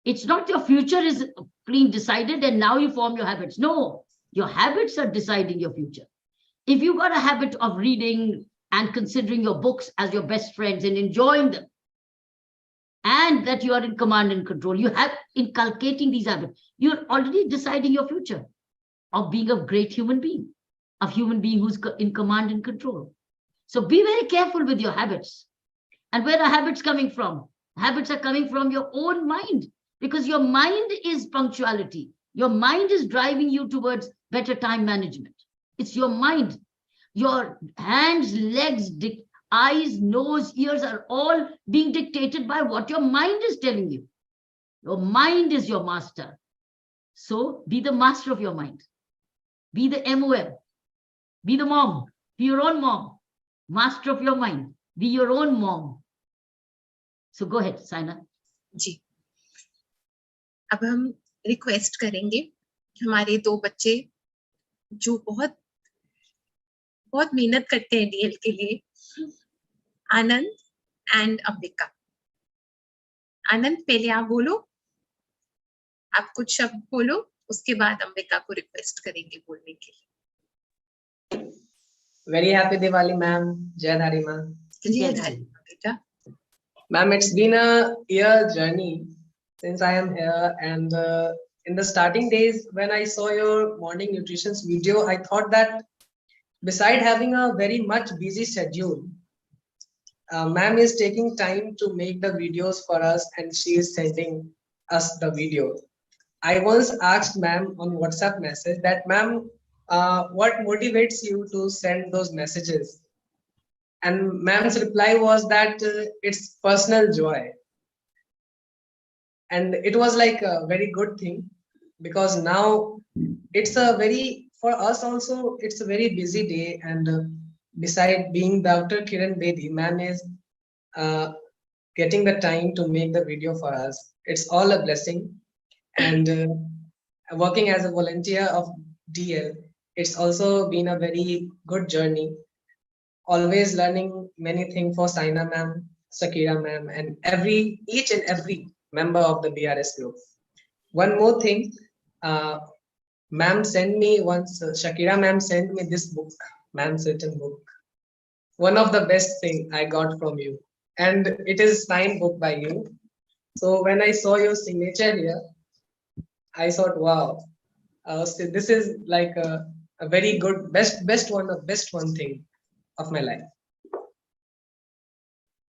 It's not your future is clean decided and now you form your habits. No. Your habits are deciding your future. If you got a habit of reading and considering your books as your best friends and enjoying them, and that you are in command and control, you have inculcating these habits, you're already deciding your future of being a great human being, a human being who's in command and control. So be very careful with your habits. And where are habits coming from? Habits are coming from your own mind, because your mind is punctuality. Your mind is driving you towards better time management. It's your mind. Your hands, legs, eyes, nose, ears are all being dictated by what your mind is telling you. Your mind is your master. So be the master of your mind. Be the MOM. Be the mom. Be your own mom. Master of your mind. Be your own mom. So go ahead, Saina. जी. अब हम request करेंगे हमारे 2 बच्चे जो बहुत मेहनत करते हैं डीएल के लिए, आनंद एंड अंबिका. आनंद पहले आप बोलो, आप कुछ शब्द बोलो, उसके बाद अंबिका को रिक्वेस्ट करेंगे बोलने के लिए. Very happy Diwali, ma'am. Jai Dhari, ma'am. जय धारी बेटा. Ma'am, it's been a year journey since I am here, and in the starting days when I saw your morning nutrition video, I thought that beside having a very much busy schedule, ma'am is taking time to make the videos for us, and she is sending us the video. I once asked ma'am on WhatsApp message that, ma'am, what motivates you to send those messages? And ma'am's reply was that it's personal joy. And it was like a very good thing, because now it's a very, for us also, it's a very busy day. And beside being Dr. Kiran Bedi, ma'am is getting the time to make the video for us. It's all a blessing. And working as a volunteer of DL, it's also been a very good journey. Always learning many things for Saina ma'am, Shakira ma'am, and each and every member of the BRS group. One more thing, ma'am sent me once, Shakira ma'am sent me this book, ma'am's written book. One of the best thing I got from you, and it is signed book by you. So when I saw your signature here, I thought, wow, so this is like a very good, best one thing of my life.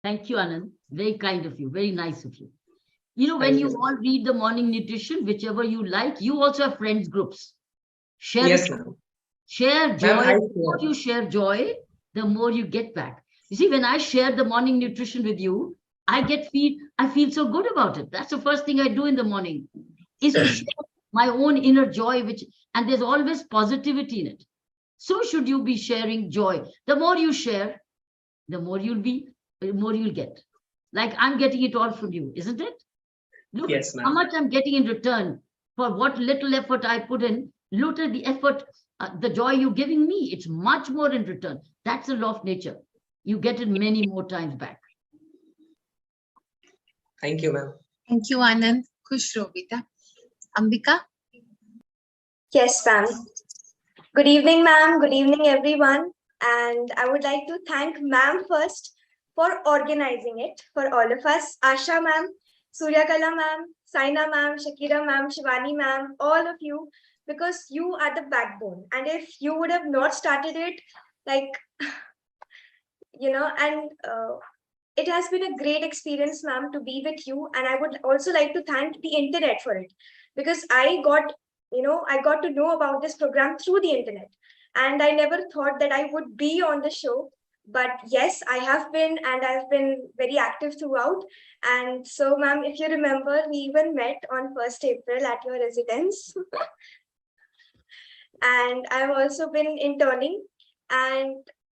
Thank you, Anand. Very kind of you. Very nice of you. You know, when you all read the morning nutrition, whichever you like, you also have friends groups. Share Yes, it. ma'am. Share joy. Ma'am, The more you share joy, the more you get back. You see, when I share the morning nutrition with you, I feel so good about it. That's the first thing I do in the morning, is to share my own inner joy, and there's always positivity in it. So should you be sharing joy. The more you share, the more you'll get. Like I'm getting it all from you, isn't it? Look yes, how much I'm getting in return for what little effort I put in. Look at the effort, the joy you're giving me. It's much more in return. That's the law of nature. You get it many more times back. Thank you, ma'am. Thank you, Anand. Khush raho beta. Ambika. Yes, ma'am. Good evening, ma'am. Good evening, everyone. And I would like to thank ma'am first for organizing it for all of us. Asha ma'am, Suryakala ma'am, Saina ma'am, Shakira ma'am, Shivani ma'am, all of you, because you are the backbone. And if you would have not started it, like, and it has been a great experience, ma'am, to be with you. And I would also like to thank the internet for it, because I got to know about this program through the internet. And I never thought that I would be on the show. But yes, I have been, and I've been very active throughout. And so, ma'am, if you remember, we even met on 1st April at your residence. And I've also been interning. And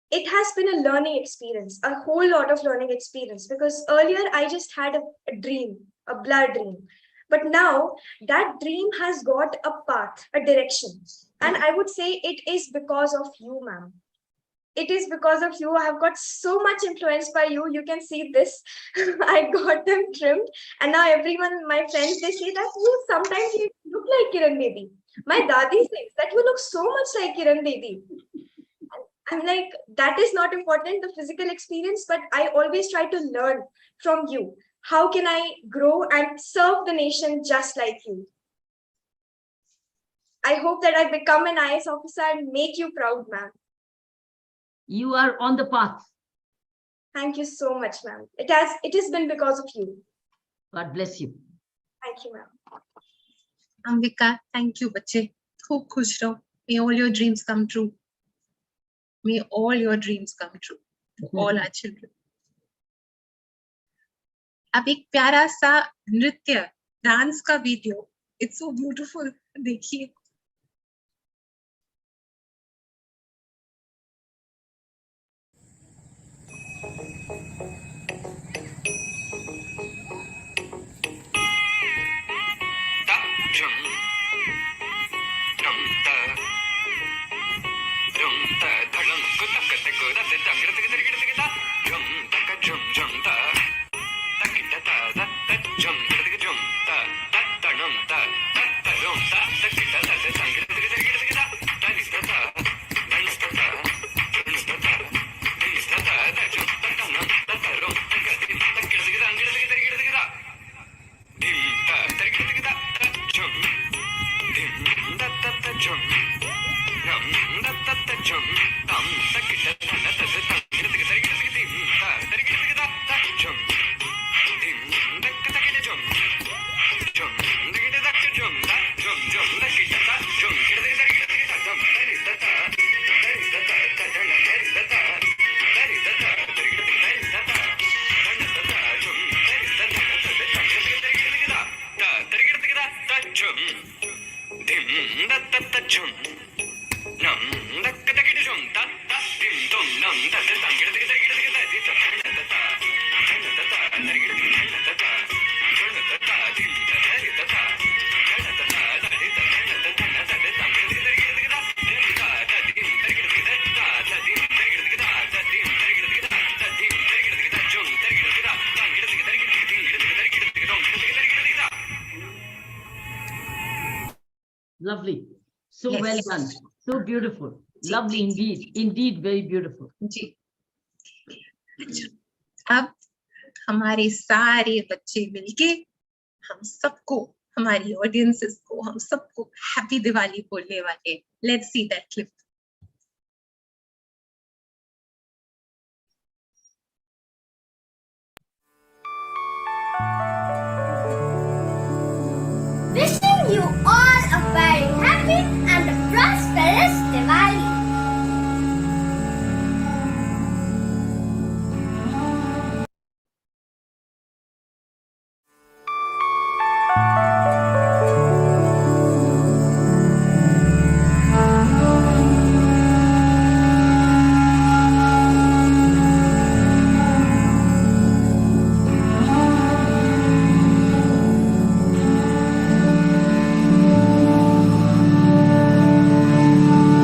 it has been a learning experience, a whole lot of learning experience, because earlier I just had a dream, a blood dream. But now that dream has got a path, a direction. And I would say it is because of you, ma'am. It is because of you. I have got so much influenced by you. You can see this. I got them trimmed. And now everyone, my friends, they say that sometimes you look like Kiran Baby. My dadi says that you look so much like Kiran Baby. I'm like, that is not important, the physical experience, but I always try to learn from you. How can I grow and serve the nation just like you? I hope that I become an IAS officer and make you proud, ma'am. You are on the path. Thank you so much, ma'am. It has been because of you. God bless you. Thank you, ma'am. Ambika, thank you, bache. Khub khush raho. May all your dreams come true. May all your dreams come true. To all our children. अब एक प्यारा सा नृत्य dance का video. It's so beautiful. देखिए. Lovely. So Yes. well done. So beautiful. जी, Lovely जी, indeed. Indeed, very beautiful. जी. अब हमारे सारे बच्चे मिलके हम सबको, हमारी ऑडियंसेस को, हम सबको हैप्पी दिवाली बोलने वाले. Let's see that clip. Wishing you all a very happy and a prosperous Diwali.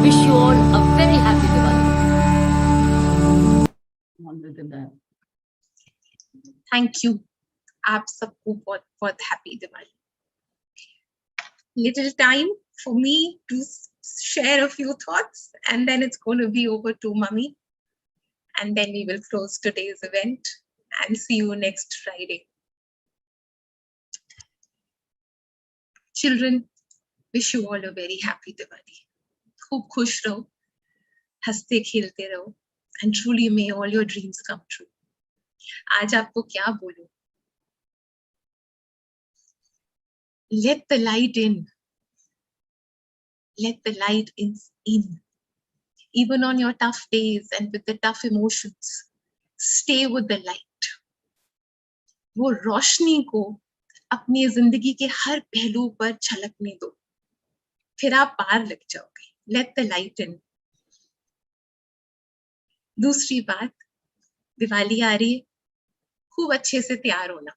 Wish you all a very happy Diwali. Longer than that. Thank you आप सबको बहुत बहुत happy Diwali. Little time for me to share a few thoughts, and then it's going to be over to Mummy, and then we will close today's event and see you next Friday. Children, wish you all a very happy Diwali. खूब खुश रहो, हंसते खेलते रहो, and truly may all your dreams come true. आज आपको क्या बोलूं? Let the light in. Let the light in. Even on your tough days and with the tough emotions, stay with the light. वो रोशनी को अपनी जिंदगी के हर पहलू पर झलकने दो, फिर आप पार लग जाओगे. Let the light in. दूसरी बात, दिवाली आ रही है, खूब अच्छे से तैयार होना.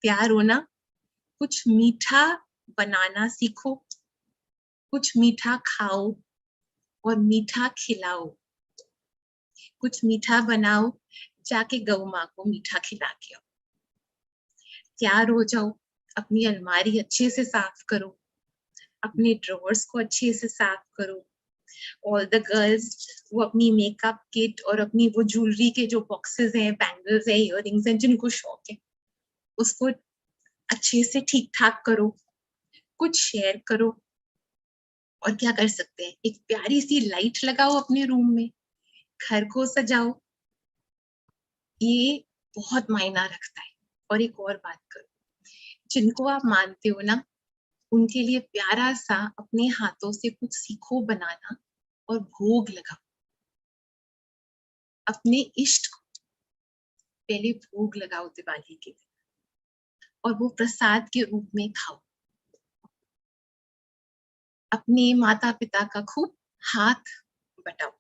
तैयार होना, कुछ मीठा बनाना सीखो, कुछ मीठा खाओ और मीठा खिलाओ. कुछ मीठा बनाओ, जाके गौ माँ को मीठा खिला के आओ. तैयार हो जाओ, अपनी अलमारी अच्छे से साफ करो, अपने ड्रॉवर्स को अच्छे से साफ करो. ऑल द गर्ल्स, वो अपनी मेकअप किट और अपनी वो ज्वेलरी के जो बॉक्सेस हैं, बैंगल्स हैं, इयररिंग्स हैं, जिनको शौक है, उसको अच्छे से ठीक ठाक करो. कुछ शेयर करो. और क्या कर सकते हैं, एक प्यारी सी लाइट लगाओ अपने रूम में, घर को सजाओ. ये बहुत मायना रखता है. और एक और बात करो, जिनको आप मानते हो ना, उनके लिए प्यारा सा अपने हाथों से कुछ सीखो बनाना और भोग लगाओ. अपने इष्ट को पहले भोग लगाओ दिवाली के दिन, और वो प्रसाद के रूप में खाओ. अपने माता पिता का खूब हाथ बटाओ,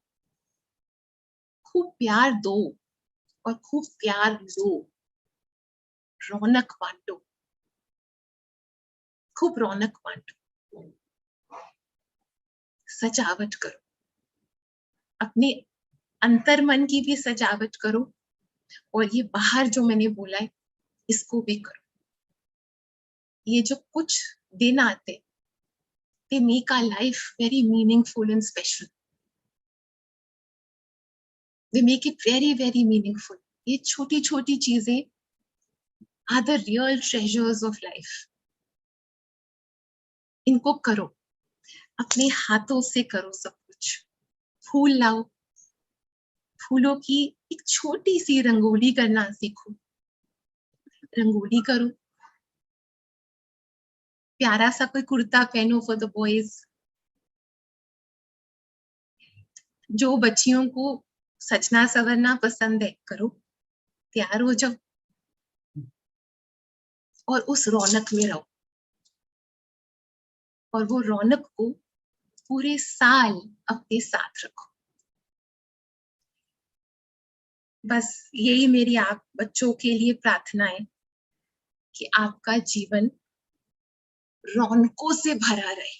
खूब प्यार दो और खूब प्यार लो. रौनक बांटो, खूब रौनक बांटो. सजावट करो, अपने अंतर्मन की भी सजावट करो, और ये बाहर जो मैंने बोला है, इसको भी करो. ये जो कुछ दिन आते, they make our life very meaningful and special. They make it very, very meaningful. ये छोटी छोटी चीजें are the real treasures of life. इनको करो. अपने हाथों से करो सब कुछ। फूल लाओ, फूलों की एक छोटी सी रंगोली करना सीखो, रंगोली करो। प्यारा सा कोई कुर्ता पहनो फॉर द बॉयज। जो बच्चियों को सजना सवरना पसंद है, करो, तैयार हो जाओ और उस रौनक में रहो, और वो रौनक को पूरे साल अपने साथ रखो। बस यही मेरी आप बच्चों के लिए प्रार्थना है कि आपका जीवन रौनकों से भरा रहे।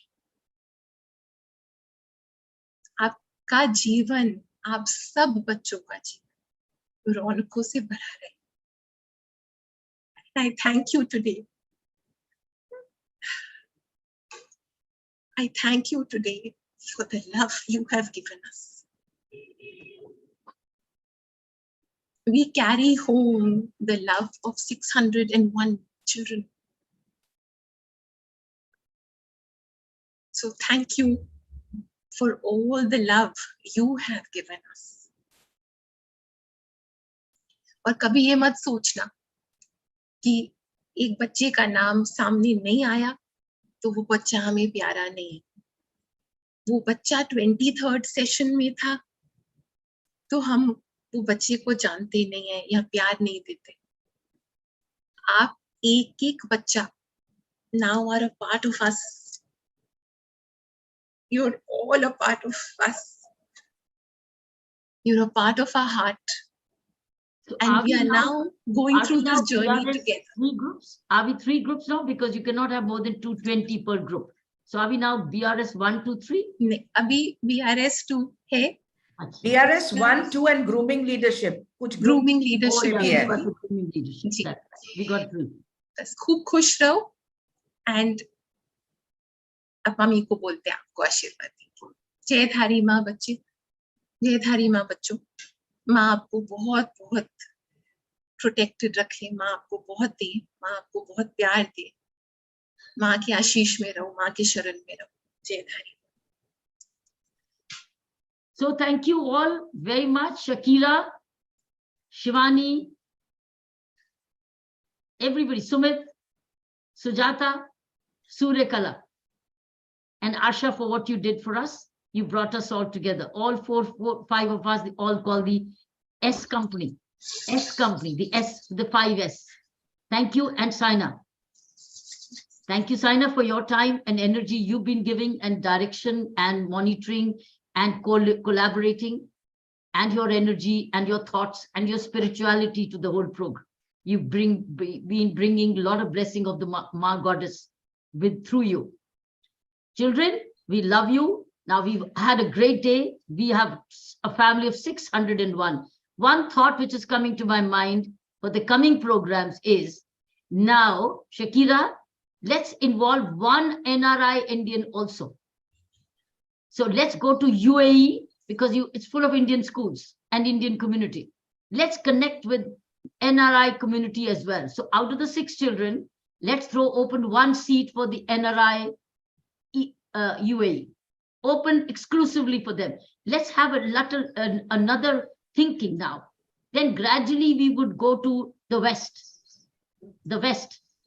आपका जीवन, आप सब बच्चों का जीवन रौनकों से भरा रहे। I thank you today. I thank you today for the love you have given us. We carry home the love of 601 children. So thank you for all the love you have given us. और कभी ये मत सोचना कि एक बच्चे का नाम सामने नहीं आया तो वो बच्चा हमें प्यारा नहीं है। वो बच्चा 23rd सेशन में था तो हम वो बच्चे को जानते नहीं है या प्यार नहीं देते। आप एक एक बच्चा now are a part of us. You're all a part of us. You're a part of our heart. So and we are now going through this journey together. 3 groups? Are we 3 groups now? Because you cannot have more than 220 per group. So are we now BRS 1, 2, 3? अभी BRS 2 है. BRS 1, 2 and grooming leadership. कुछ grooming leadership. Grooming leadership. We got 3. बस खूब खुश रहो and अब mummy को बोलते हैं आपको आशीर्वाद देंगे. जयधारी माँ बच्चे, जयधारी माँ बच्चों, माँ आपको बहुत बहुत प्रोटेक्टेड रखे, माँ आपको बहुत दे, माँ आपको बहुत प्यार दे, माँ के आशीष में रहो, माँ के शरण में रहो. Jaidhari. So thank you all very much, Shakila, Shivani, everybody, Sumit, Sujata, Suryakala, and Asha for what you did for us. You brought us all together. All 5 of us, they all call the S Company. S Company, the S, the 5S. Thank you, and Saina. Thank you, Saina, for your time and energy you've been giving, and direction and monitoring and collaborating, and your energy and your thoughts and your spirituality to the whole program. You've been bringing a lot of blessing of the Ma Goddess through you. Children, we love you. Now we've had a great day. We have a family of 601. One thought which is coming to my mind for the coming programs is, now, Shakira, let's involve one NRI Indian also. So let's go to UAE, because it's full of Indian schools and Indian community. Let's connect with NRI community as well. So out of the 6 children, let's throw open 1 seat for the NRI UAE, open exclusively for them. Let's have another thinking now. Then gradually we would go to the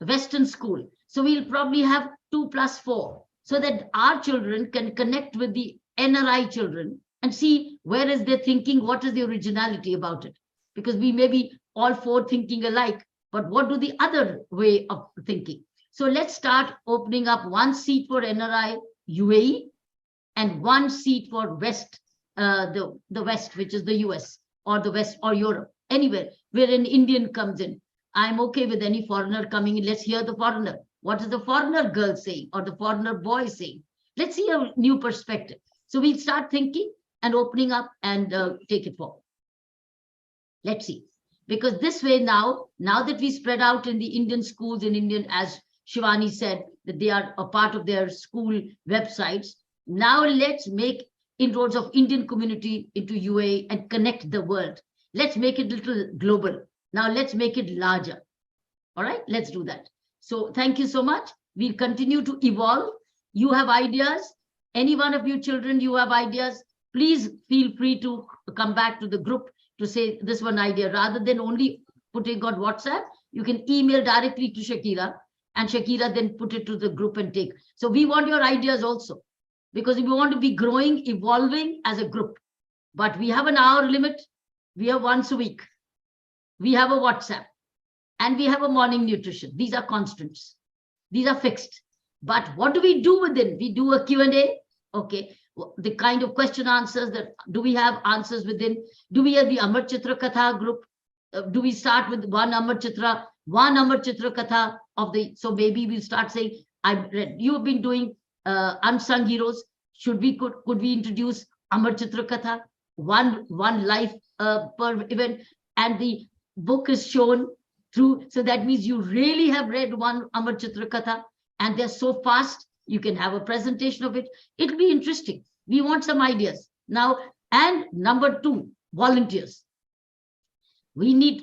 Western school. So we'll probably have 2 + 4, so that our children can connect with the NRI children and see where is their thinking, what is the originality about it. Because we may be all 4 thinking alike, but what do the other way of thinking? So let's start opening up 1 seat for NRI UAE and 1 seat for West, the West, which is the US or the West or Europe, anywhere where an Indian comes in. I'm okay with any foreigner coming in. Let's hear the foreigner. What is the foreigner girl saying or the foreigner boy saying? Let's see a new perspective. So we'll start thinking and opening up and take it forward. Let's see. Because this way now that we spread out in the Indian schools in Indian, as Shivani said, that they are a part of their school websites. Now let's make inroads of Indian community into UAE and connect the world. Let's make it a little global. Now let's make it larger. All right, let's do that. So thank you so much. We'll continue to evolve. You have ideas. Any one of you children, you have ideas, please feel free to come back to the group to say this one idea. Rather than only putting on WhatsApp, you can email directly to Shakira, and Shakira then put it to the group and take. So we want your ideas also, because we want to be growing, evolving as a group. But we have an hour limit. We have once a week. We have a WhatsApp, and we have a morning nutrition. These are constants. These are fixed. But what do we do within? We do a Q&A. Okay. The kind of question answers that, do we have answers within? Do we have the Amar Chitra Katha group? Do we start with one Amar Chitra Katha of the, so maybe we'll start saying, I've read, you have been doing unsung heroes. Could we introduce Amar Chitra Katha, one life per event, and the book is shown through, so that means you really have read one Amar Chitra Katha, and they're so fast, you can have a presentation of it. It'll be interesting. We want some ideas now. And number 2, volunteers. Your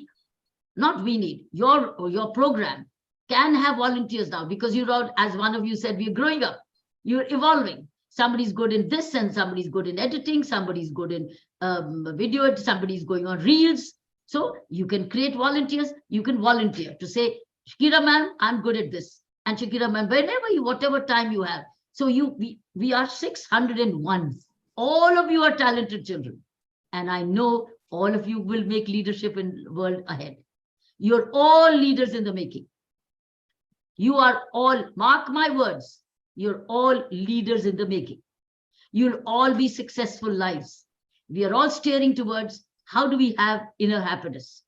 program can have volunteers now, because as one of you said, we're growing up, you're evolving. Somebody's good in this, and somebody's good in editing, somebody's good in video, somebody's going on reels. So you can create volunteers. You can volunteer to say, Shakira ma'am, I'm good at this. And Shakira ma'am, whatever time you have. So we are 601. All of you are talented children. And I know all of you will make leadership in the world ahead. You're all leaders in the making. You are all, mark my words, you're all leaders in the making. You'll all be successful lives. We are all steering towards, how do we have inner happiness?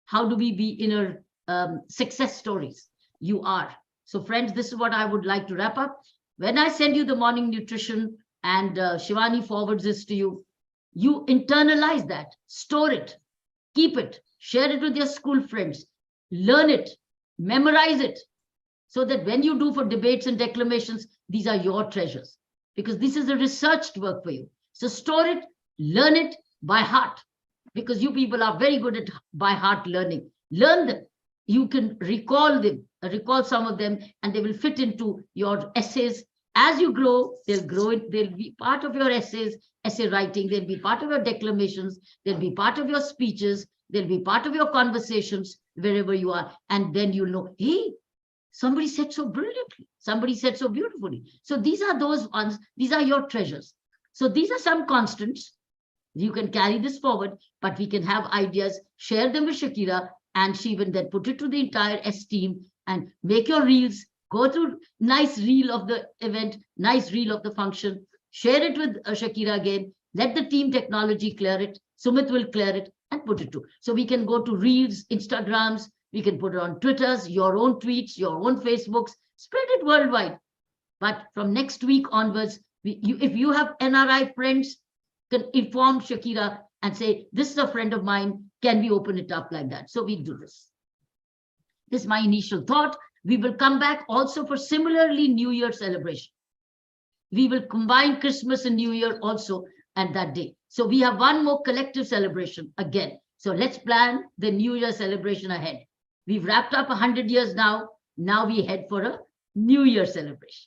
How do we be inner success stories? You are. So friends, this is what I would like to wrap up. When I send you the morning nutrition and Shivani forwards this to you, you internalize that, store it, keep it, share it with your school friends, learn it, memorize it, so that when you do for debates and declamations, these are your treasures, because this is a researched work for you. So store it, learn it by heart, because you people are very good at by heart learning. Learn them. You can recall some of them, and they will fit into your essays. As you grow, they'll be part of your essays, essay writing, they'll be part of your declamations, they'll be part of your speeches, they'll be part of your conversations wherever you are. And then you'll know, hey, somebody said so brilliantly, somebody said so beautifully. So these are those ones, these are your treasures. So these are some constants. You can carry this forward, but we can have ideas, share them with Shakira, and she will then put it to the entire S team and make your reels, go through nice reel of the event, nice reel of the function, share it with Shakira again, let the team technology clear it, Sumit will clear it and put it to. So we can go to reels, Instagrams, we can put it on Twitters, your own tweets, your own Facebooks, spread it worldwide. But from next week onwards, if you have NRI friends, can inform Shakira and say, this is a friend of mine, can we open it up like that? So we do this. This is my initial thought. We will come back also for similarly New Year celebration. We will combine Christmas and New Year also at that day. So we have one more collective celebration again. So let's plan the New Year celebration ahead. We've wrapped up 100 years now. Now we head for a New Year celebration.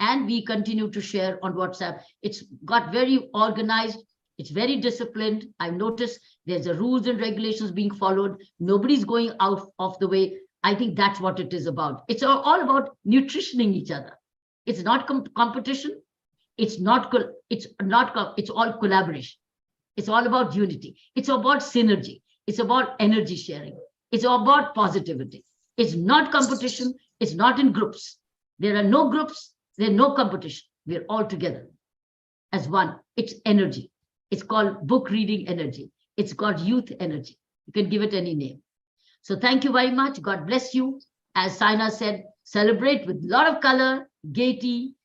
And we continue to share on WhatsApp. It's got very organized. It's very disciplined. I've noticed there's a rules and regulations being followed. Nobody's going out of the way. I think that's what it is about. It's all about nutritioning each other. It's not competition. It's all collaboration. It's all about unity. It's about synergy. It's about energy sharing. It's about positivity. It's not competition. It's not in groups. There are no groups. There's no competition. We're all together as one. It's energy. It's called book reading energy. It's called youth energy. You can give it any name. So thank you very much. God bless you. As Saina said, celebrate with a lot of color, gaiety,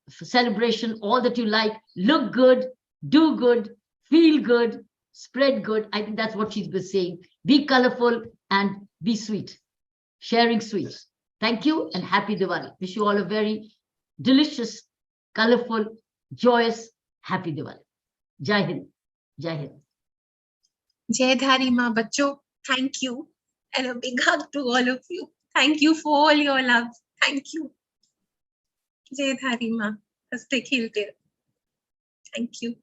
celebration, all that you like. Look good, do good, feel good, spread good. I think that's what she's been saying. Be colorful and be sweet. Sharing sweets. Thank you and happy Diwali. Wish you all a very delicious, colorful, joyous, happy Diwali. Jai Hind. Jai Hind. Jai Dhari Ma Bachcho, thank you. And a big hug to all of you. Thank you for all your love. Thank you. Jai Dhari Ma. हंसते खेलते रहो। Thank you.